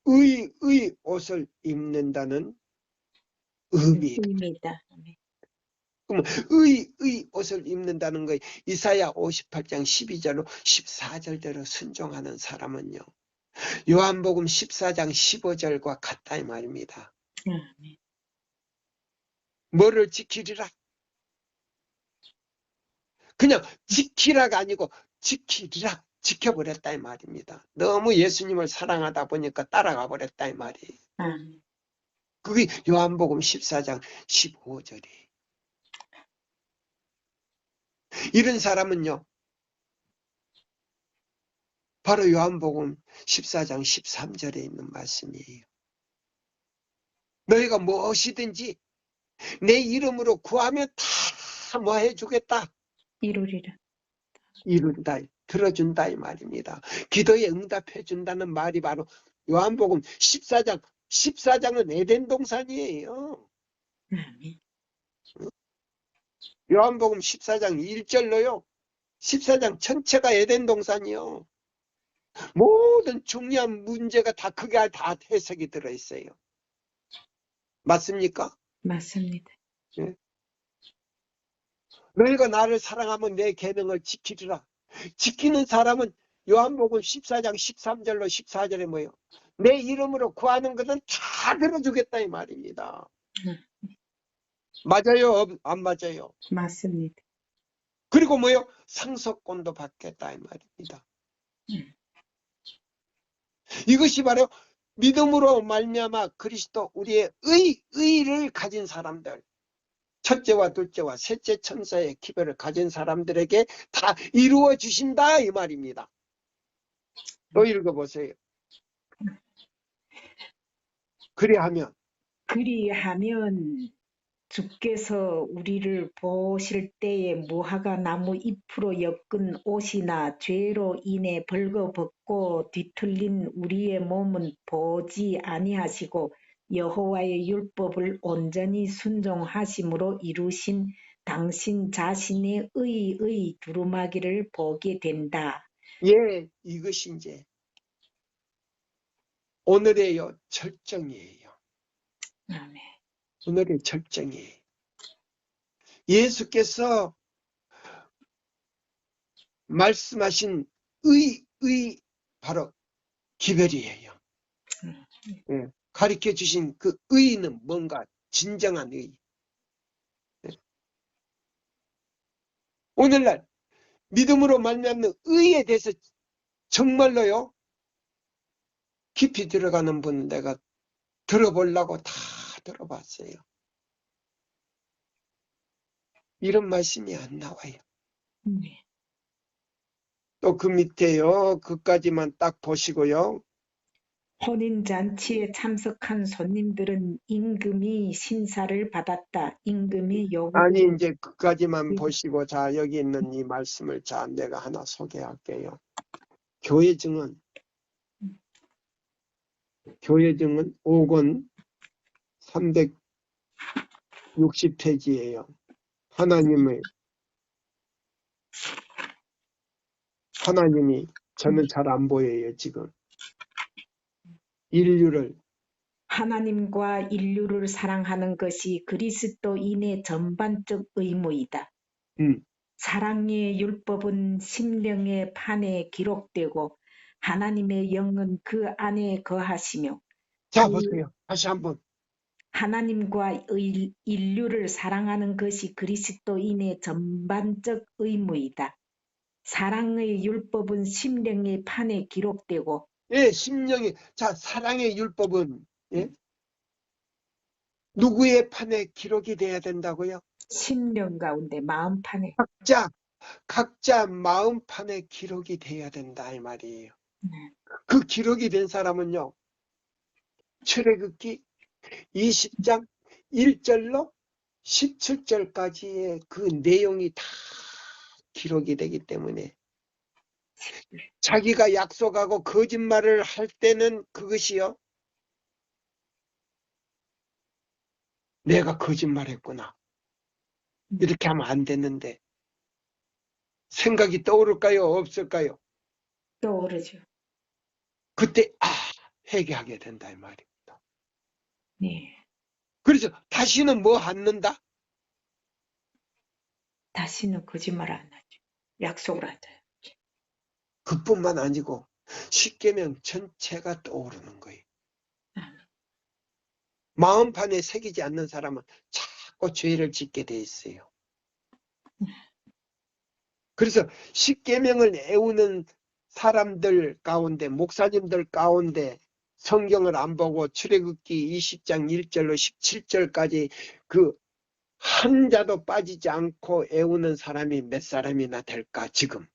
의 옷을 입는다는 의미예요. 의미다. 그럼 의 옷을 입는다는 거예요. 이사야 58장 12절로 14절대로 순종하는 사람은요. 요한복음 14장 15절과 같다 이 말입니다. 뭐를 지키리라? 그냥 지키라가 아니고 지키리라. 지켜버렸다 이 말입니다. 너무 예수님을 사랑하다 보니까 따라가 버렸다 이 말이에요. 그게 요한복음 14장 15절이에요. 이런 사람은요. 바로 요한복음 14장 13절에 있는 말씀이에요. 너희가 무엇이든지 내 이름으로 구하면 다 뭐 해주겠다. 이루리라. 이룬다. 들어준다 이 말입니다. 기도에 응답해준다는 말이 바로 요한복음 14장은 에덴 동산이에요. 요한복음 14장 1절로요. 14장 전체가 에덴 동산이요. 모든 중요한 문제가 다 그게 다 해석이 들어있어요. 맞습니까? 맞습니다. 예? 너희가 나를 사랑하면 내 계명을 지키리라. 지키는 사람은 요한복음 14장 13절로 14절에 뭐예요? 내 이름으로 구하는 것은 다 들어주겠다 이 말입니다. 맞아요? 안 맞아요? 맞습니다. 그리고 뭐예요? 상속권도 받겠다 이 말입니다. 이것이 바로 믿음으로 말미암아 그리스도 우리의 의를 가진 사람들, 첫째와 둘째와 셋째 천사의 기별을 가진 사람들에게 다 이루어 주신다 이 말입니다. 또 읽어보세요. 그리하면 주께서 우리를 보실 때에 무화과 나무 잎으로 엮은 옷이나 죄로 인해 벌거벗고 뒤틀린 우리의 몸은 보지 아니하시고 여호와의 율법을 온전히 순종하심으로 이루신 당신 자신의 의의 두루마기를 보게 된다. 예, 이것이 이제 오늘의 절정이에요. 아멘. 오늘의 절정이에요. 예수께서 말씀하신 바로 기별이에요. 예, 가르쳐 주신 그 의는 뭔가 진정한 의. 예. 오늘날 믿음으로 말미암는 의에 대해서 정말로요 깊이 들어가는 분 내가 들어보려고 다 들어봤어요. 이런 말씀이 안 나와요. 또 그 밑에요. 그까지만 딱 보시고요. 혼인잔치에 참석한 손님들은 임금이 심사를 받았다. 임금이 아니, 요구를 이제 그까지만 보시고, 자, 여기 있는 이 말씀을, 자, 내가 하나 소개할게요. 교회증은 5권 360페이지예요. 하나님이 저는 잘 안 보여요, 지금. 인류를, 하나님과 인류를 사랑하는 것이 그리스도인의 전반적 의무이다. 음. 사랑의 율법은 심령의 판에 기록되고 하나님의 영은 그 안에 거하시며 자, 그 보세요. 다시 한번. 하나님과 인류를 사랑하는 것이 그리스도인의 전반적 의무이다. 사랑의 율법은 심령의 판에 기록되고 예, 심령이, 자, 사랑의 율법은, 예? 누구의 판에 기록이 돼야 된다고요? 심령 가운데 마음판에. 각자 마음판에 기록이 돼야 된다, 이 말이에요. 네. 그 기록이 된 사람은요, 출애굽기 20장 1절로 17절까지의 그 내용이 다 기록이 되기 때문에 자기가 약속하고 거짓말을 할 때는 그것이요, 내가 거짓말했구나. 이렇게 하면 안 되는데 생각이 떠오를까요? 없을까요? 떠오르죠. 그때 회개하게 된다 이 말입니다. 네. 그래서 다시는 뭐 않는다? 다시는 거짓말 안 하죠. 약속을 하죠. 그뿐만 아니고 십계명 전체가 떠오르는 거예요. 마음판에 새기지 않는 사람은 자꾸 죄를 짓게 돼 있어요. 그래서 십계명을 애우는 사람들 가운데, 목사님들 가운데 성경을 안 보고 출애굽기 20장 1절로 17절까지 그 한자도 빠지지 않고 애우는 사람이 몇 사람이나 될까 지금?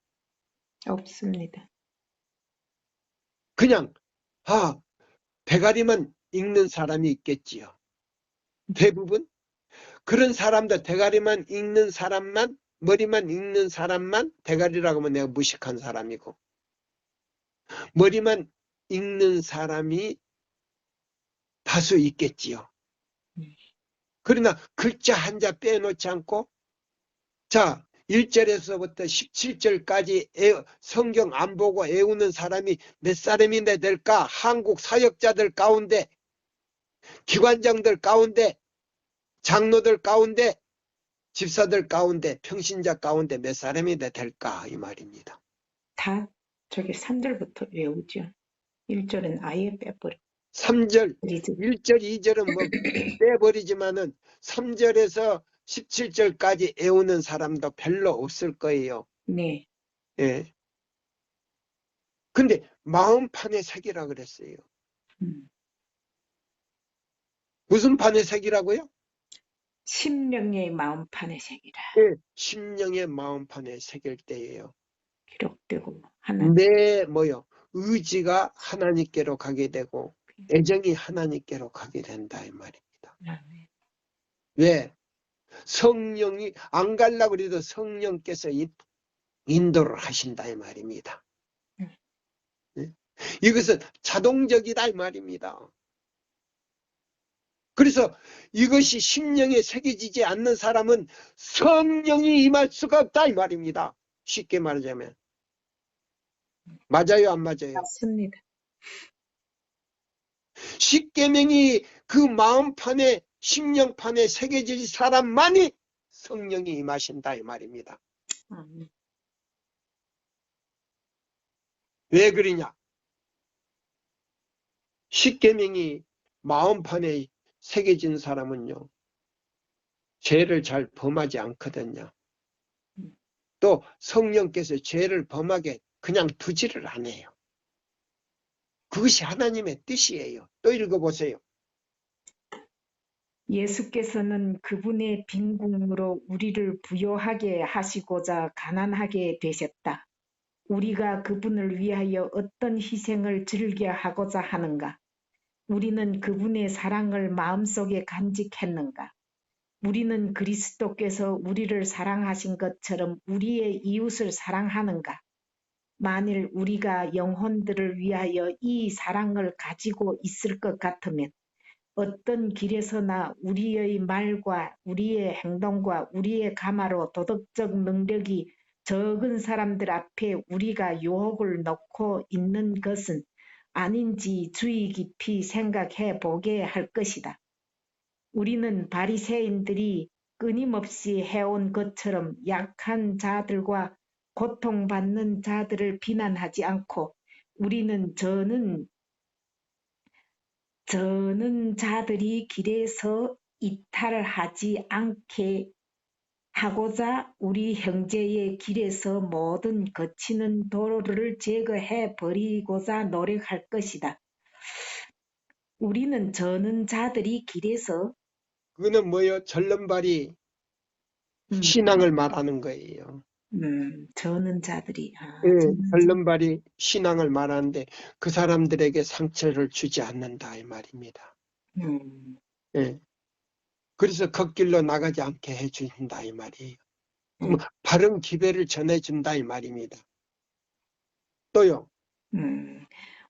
없습니다. 그냥 대가리만 읽는 사람이 있겠지요. 대부분 그런 사람들, 대가리만 읽는 사람만, 머리만 읽는 사람만, 대가리라고 하면 내가 무식한 사람이고, 머리만 읽는 사람이 다수 있겠지요. 그러나 글자 한자 빼놓지 않고, 자, 1절에서부터 17절까지 성경 안 보고 애우는 사람이 몇 사람이나 될까? 한국 사역자들 가운데, 기관장들 가운데, 장로들 가운데, 집사들 가운데, 평신자 가운데 몇 사람이나 될까? 이 말입니다. 다 저기 3절부터 외우죠. 1절은 아예 빼버려. 3절, 버리죠. 1절, 2절은 뭐 빼버리지만은 3절에서 17절까지 애우는 사람도 별로 없을 거예요. 네. 예. 근데 마음판에 새기라 그랬어요. 무슨 판에 새기라고요? 심령의 마음판에 새기라. 예. 심령의 마음판에 새길 때예요. 기록되고 하나님. 내 의지가 하나님께로 가게 되고 애정이 하나님께로 가게 된다 이 말입니다. 왜? 성령이 안 갈라고 그래도 성령께서 인도를 하신다 이 말입니다. 이것은 자동적이다 이 말입니다. 그래서 이것이 심령에 새겨지지 않는 사람은 성령이 임할 수가 없다 이 말입니다. 쉽게 말하자면. 맞아요 안 맞아요? 맞습니다. 십계명이 그 마음판에 심령판에 새겨질 사람만이 성령이 임하신다 이 말입니다. 왜 그러냐? 십계명이 마음판에 새겨진 사람은요, 죄를 잘 범하지 않거든요. 또 성령께서 죄를 범하게 그냥 두지를 않아요. 그것이 하나님의 뜻이에요. 또 읽어보세요. 예수께서는 그분의 빈궁으로 우리를 부요하게 하시고자 가난하게 되셨다. 우리가 그분을 위하여 어떤 희생을 즐겨 하고자 하는가? 우리는 그분의 사랑을 마음속에 간직했는가? 우리는 그리스도께서 우리를 사랑하신 것처럼 우리의 이웃을 사랑하는가? 만일 우리가 영혼들을 위하여 이 사랑을 가지고 있을 것 같으면 어떤 길에서나 우리의 말과 우리의 행동과 우리의 가마로 도덕적 능력이 적은 사람들 앞에 우리가 유혹을 놓고 있는 것은 아닌지 주의 깊이 생각해 보게 할 것이다. 우리는 바리새인들이 끊임없이 해온 것처럼 약한 자들과 고통받는 자들을 비난하지 않고 우리는 저는 자들이 길에서 이탈하지 않게 하고자 우리 형제의 길에서 모든 거치는 도로를 제거해 버리고자 노력할 것이다. 우리는 저는 자들이 길에서 그거는 뭐예요? 절름발이 신앙을 말하는 거예요. 저는 자들이 절름발이 신앙을 말하는데 그 사람들에게 상처를 주지 않는다 이 말입니다. 예. 그래서 걷길로 나가지 않게 해준다 이 말이에요. 그럼 바른 기별을 전해준다 이 말입니다. 또요.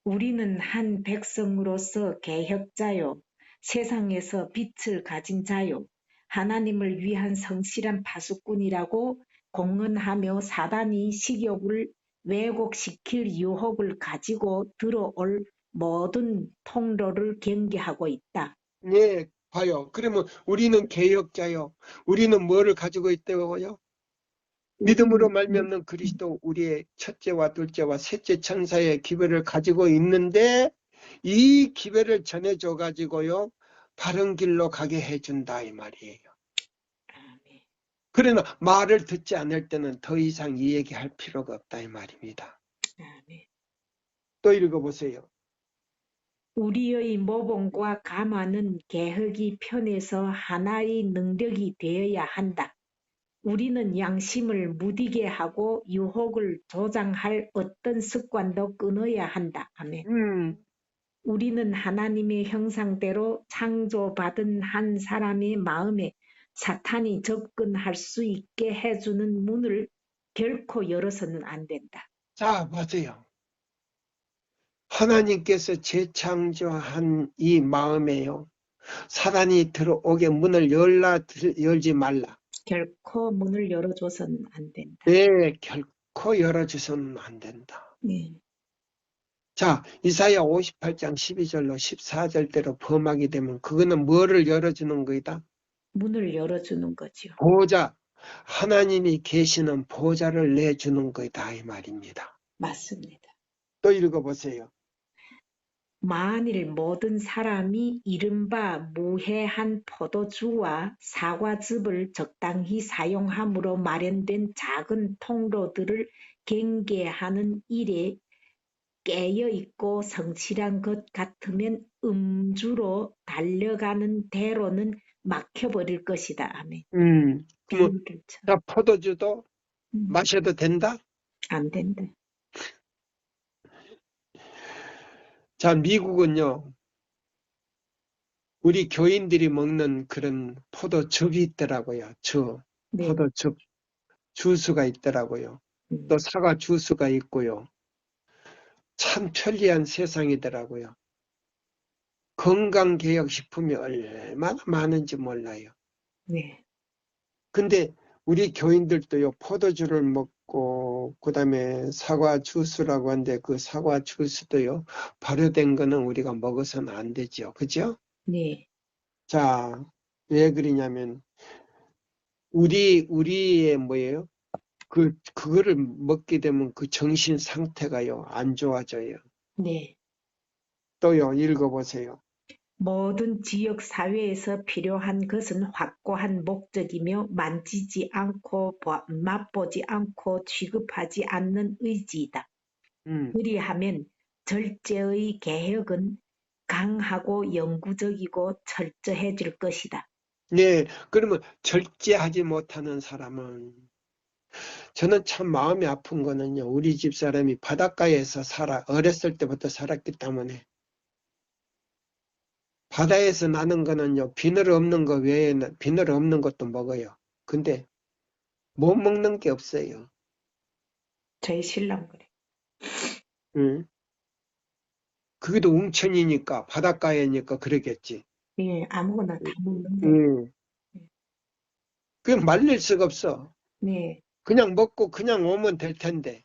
우리는 한 백성으로서 개혁자요, 세상에서 빛을 가진 자요, 하나님을 위한 성실한 파수꾼이라고 공언하며 사단이 식욕을 왜곡시킬 유혹을 가지고 들어올 모든 통로를 경계하고 있다. 예, 봐요. 그러면 우리는 개혁자요. 우리는 뭐를 가지고 있다고요? 믿음으로 말미암는 그리스도 우리의 첫째와 둘째와 셋째 천사의 기별을 가지고 있는데 이 기별을 전해줘 가지고요 바른 길로 가게 해준다 이 말이에요. 그러나 말을 듣지 않을 때는 더 이상 이 얘기할 필요가 없다 이 말입니다. 또 읽어보세요. 우리의 모범과 가마는 개혁이 편에서 하나의 능력이 되어야 한다. 우리는 양심을 무디게 하고 유혹을 조장할 어떤 습관도 끊어야 한다. 아멘. 우리는 하나님의 형상대로 창조받은 한 사람의 마음에 사탄이 접근할 수 있게 해주는 문을 결코 열어서는 안 된다. 자, 보세요. 하나님께서 재창조한 이 마음에요. 사단이 들어오게 문을 열지 말라. 결코 문을 열어줘서는 안 된다. 네, 결코 열어줘서는 안 된다. 네. 자, 이사야 58장 12절로 14절대로 범하게 되면 그거는 뭐를 열어주는 거이다? 문을 열어주는 거죠. 보좌, 하나님이 계시는 보좌를 내주는 거이다 이 말입니다. 맞습니다. 또 읽어보세요. 만일 모든 사람이 이른바 무해한 포도주와 사과즙을 적당히 사용함으로 마련된 작은 통로들을 경계하는 일에 깨어있고 성실한 것 같으면 음주로 달려가는 대로는 막혀버릴 것이다. 아멘. 그럼 자, 포도주도 마셔도 된다? 안 된다. 자, 미국은요. 우리 교인들이 먹는 그런 포도즙이 있더라고요. 네. 포도즙 주스가 있더라고요. 또 사과 주스가 있고요. 참 편리한 세상이더라고요. 건강개혁식품이 얼마나 많은지 몰라요. 네. 근데 우리 교인들도요, 포도주를 먹고, 그 다음에 사과 주스라고 하는데 그 사과 주스도요, 발효된 거는 우리가 먹어서는 안 되죠. 그죠? 네. 자, 왜 그러냐면, 우리의 뭐예요? 그거를 먹게 되면 그 정신 상태가요, 안 좋아져요. 네. 또요, 읽어보세요. 모든 지역 사회에서 필요한 것은 확고한 목적이며 만지지 않고 맛보지 않고 취급하지 않는 의지이다. 그리하면 절제의 개혁은 강하고 영구적이고 철저해질 것이다. 네, 그러면 절제하지 못하는 사람은 저는 참 마음이 아픈 거는요. 우리 집 사람이 바닷가에서 어렸을 때부터 살았기 때문에 바다에서 나는 거는요. 비늘 없는 거 외에는 비늘 없는 것도 먹어요. 근데 못 먹는 게 없어요. 저희 신랑 그래. 응? 그게도 웅천이니까 바닷가에니까 그러겠지. 예, 아무거나 다 먹는데. 응. 그 말릴 수가 없어. 네, 그냥 먹고 그냥 오면 될 텐데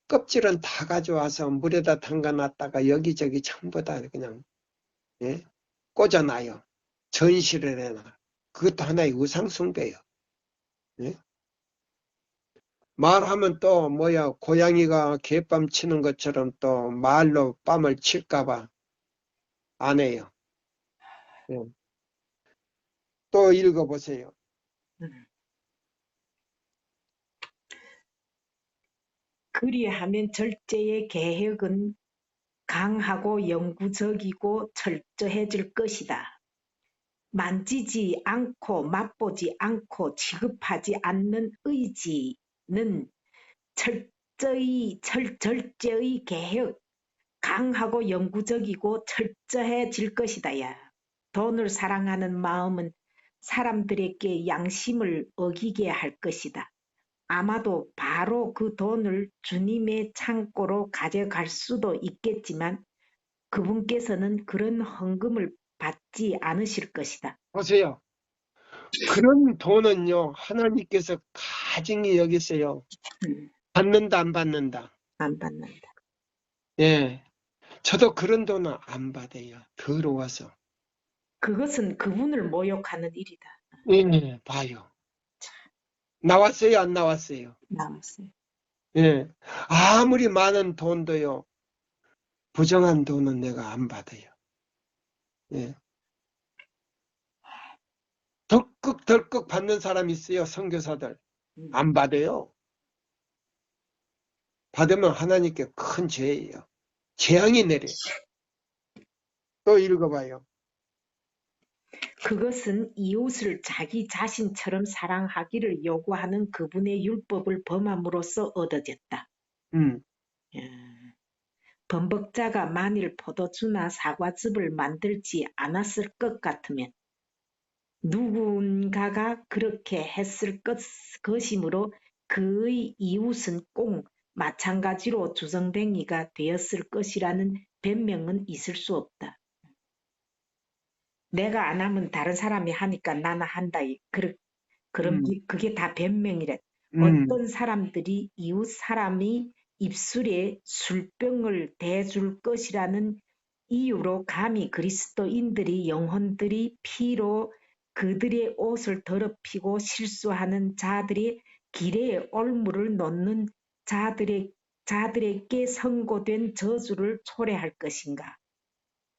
껍질은 다 가져와서 물에다 담가놨다가 여기저기 전부 다 그냥 예? 꽂아놔요. 전시를 해놔. 그것도 하나의 우상숭배예요. 예? 말하면 또 뭐야 고양이가 개밤 치는 것처럼 또 말로 뺨을 칠까봐 안 해요. 예. 또 읽어보세요. 음. 그리하면 절제의 계획은 강하고 영구적이고 철저해질 것이다. 만지지 않고 맛보지 않고 취급하지 않는 의지는 절제의 계획, 강하고 영구적이고 철저해질 것이다. 야. 돈을 사랑하는 마음은 사람들에게 양심을 어기게 할 것이다. 아마도 바로 그 돈을 주님의 창고로 가져갈 수도 있겠지만 그분께서는 그런 헌금을 받지 않으실 것이다. 보세요. 그런 돈은요 하나님께서 가증히 여기세요. 받는다 안 받는다. 안 받는다. 예. 저도 그런 돈은 안 받아요. 더러워서. 그것은 그분을 모욕하는 일이다. 예, 봐요. 나왔어요, 안 나왔어요? 나왔어요. 예. 아무리 많은 돈도요, 부정한 돈은 내가 안 받아요. 예. 덜컥 받는 사람 있어요, 선교사들. 안 받아요. 받으면 하나님께 큰 죄예요. 재앙이 내려요. 또 읽어봐요. 그것은 이웃을 자기 자신처럼 사랑하기를 요구하는 그분의 율법을 범함으로써 얻어졌다. 음, 범벅자가 만일 포도주나 사과즙을 만들지 않았을 것 같으면 누군가가 그렇게 했을 것이므로 그의 이웃은 꼭 마찬가지로 주정뱅이가 되었을 것이라는 변명은 있을 수 없다. 내가 안 하면 다른 사람이 하니까 나는 한다. 음, 그게 다 변명이래. 음. 어떤 사람들이 이웃 사람이 입술에 술병을 대줄 것이라는 이유로 감히 그리스도인들이 영혼들이 피로 그들의 옷을 더럽히고 실수하는 자들의 길에 올무를 놓는 자들에게 선고된 저주를 초래할 것인가?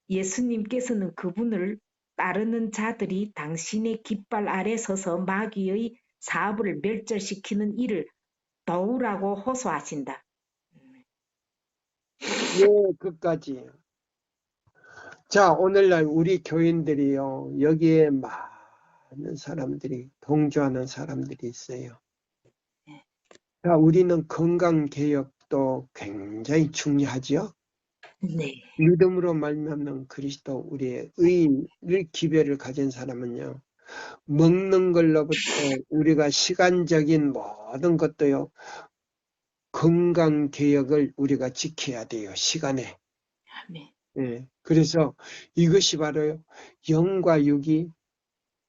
예수님께서는 그분을 따르는 자들이 당신의 깃발 아래 서서 마귀의 사업을 멸절시키는 일을 도우라고 호소하신다. 예, 끝까지. 자, 오늘날 우리 교인들이요, 여기에 많은 사람들이, 동조하는 사람들이 있어요. 자, 우리는 건강개혁도 굉장히 중요하죠. 네, 믿음으로 말미암는 그리스도 우리의 의를 기별을 가진 사람은요. 먹는 걸로부터 우리가 시간적인 모든 것도요. 건강개혁을 우리가 지켜야 돼요. 시간에. 네. 예. 그래서 이것이 바로 영과 육이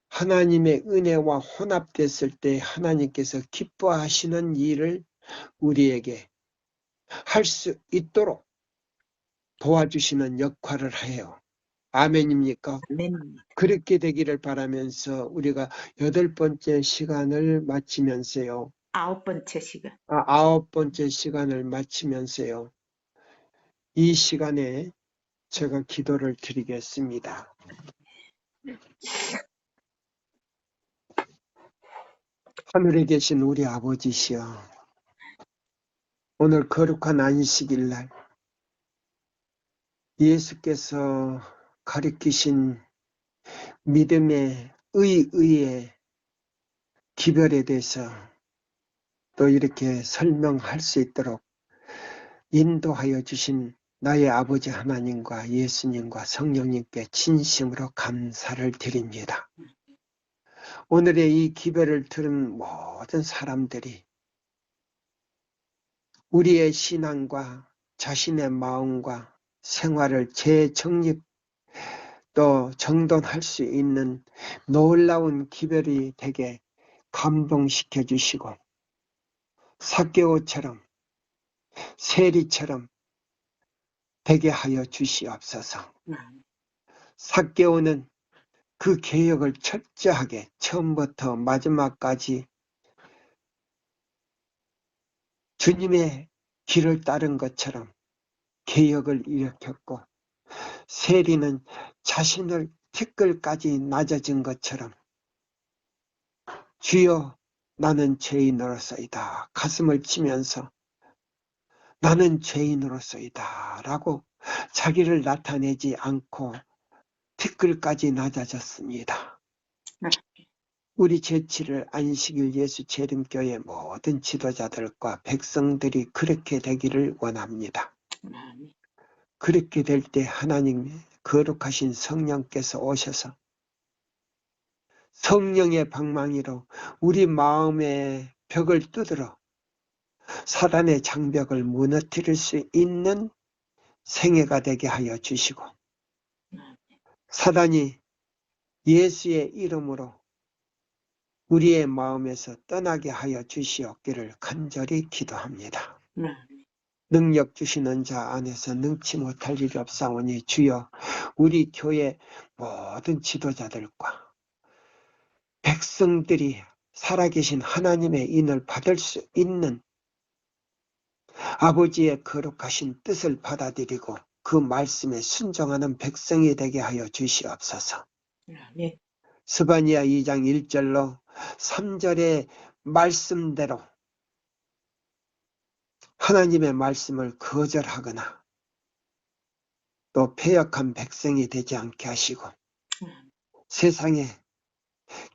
하나님의 은혜와 혼합됐을 때 하나님께서 기뻐하시는 일을 우리에게 할 수 있도록 도와주시는 역할을 해요. 아멘입니까? 아멘. 그렇게 되기를 바라면서 우리가 8번째 시간을 마치면서요. 9번째 시간. 9번째 시간을 마치면서요. 이 시간에 제가 기도를 드리겠습니다. 하늘에 계신 우리 아버지시여, 오늘 거룩한 안식일 날 예수께서 가르치신 믿음의 의의 기별에 대해서 또 이렇게 설명할 수 있도록 인도하여 주신 나의 아버지 하나님과 예수님과 성령님께 진심으로 감사를 드립니다. 오늘의 이 기별을 들은 모든 사람들이 우리의 신앙과 자신의 마음과 생활을 재정립 또 정돈할 수 있는 놀라운 기별이 되게 감동시켜 주시고 삭개오처럼 세리처럼 되게 하여 주시옵소서. 삭개오는 그 개혁을 철저하게 처음부터 마지막까지 주님의 길을 따른 것처럼 개혁을 일으켰고 세리는 자신을 티끌까지 낮아진 것처럼 주여 나는 죄인으로서이다 가슴을 치면서 나는 죄인으로서이다 라고 자기를 나타내지 않고 티끌까지 낮아졌습니다. 우리 제7일 안식일 예수 재림교회 모든 지도자들과 백성들이 그렇게 되기를 원합니다. 그렇게 될 때 하나님의 거룩하신 성령께서 오셔서 성령의 방망이로 우리 마음의 벽을 두드러 사단의 장벽을 무너뜨릴 수 있는 생애가 되게 하여 주시고 사단이 예수의 이름으로 우리의 마음에서 떠나게 하여 주시옵기를 간절히 기도합니다. 능력 주시는 자 안에서 능치 못할 일이 없사오니 주여 우리 교회 모든 지도자들과 백성들이 살아계신 하나님의 인을 받을 수 있는 아버지의 거룩하신 뜻을 받아들이고 그 말씀에 순종하는 백성이 되게 하여 주시옵소서. 스바냐 2장 1절로 3절의 말씀대로 하나님의 말씀을 거절하거나 또 패역한 백성이 되지 않게 하시고 세상에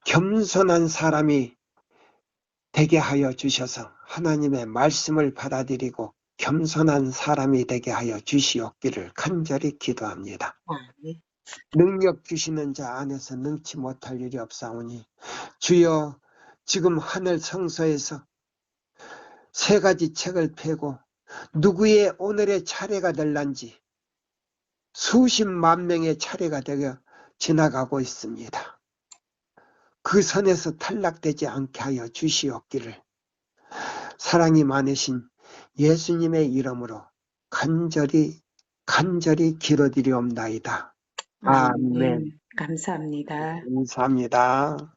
겸손한 사람이 되게 하여 주셔서 하나님의 말씀을 받아들이고 겸손한 사람이 되게 하여 주시옵기를 간절히 기도합니다. 능력 주시는 자 안에서 능치 못할 일이 없사오니 주여 지금 하늘 성소에서 세 가지 책을 펴고 누구의 오늘의 차례가 될런지 수십만 명의 차례가 되어 지나가고 있습니다. 그 선에서 탈락되지 않게 하여 주시옵기를 사랑이 많으신 예수님의 이름으로 간절히 기도드리옵나이다. 아멘. 감사합니다. 감사합니다.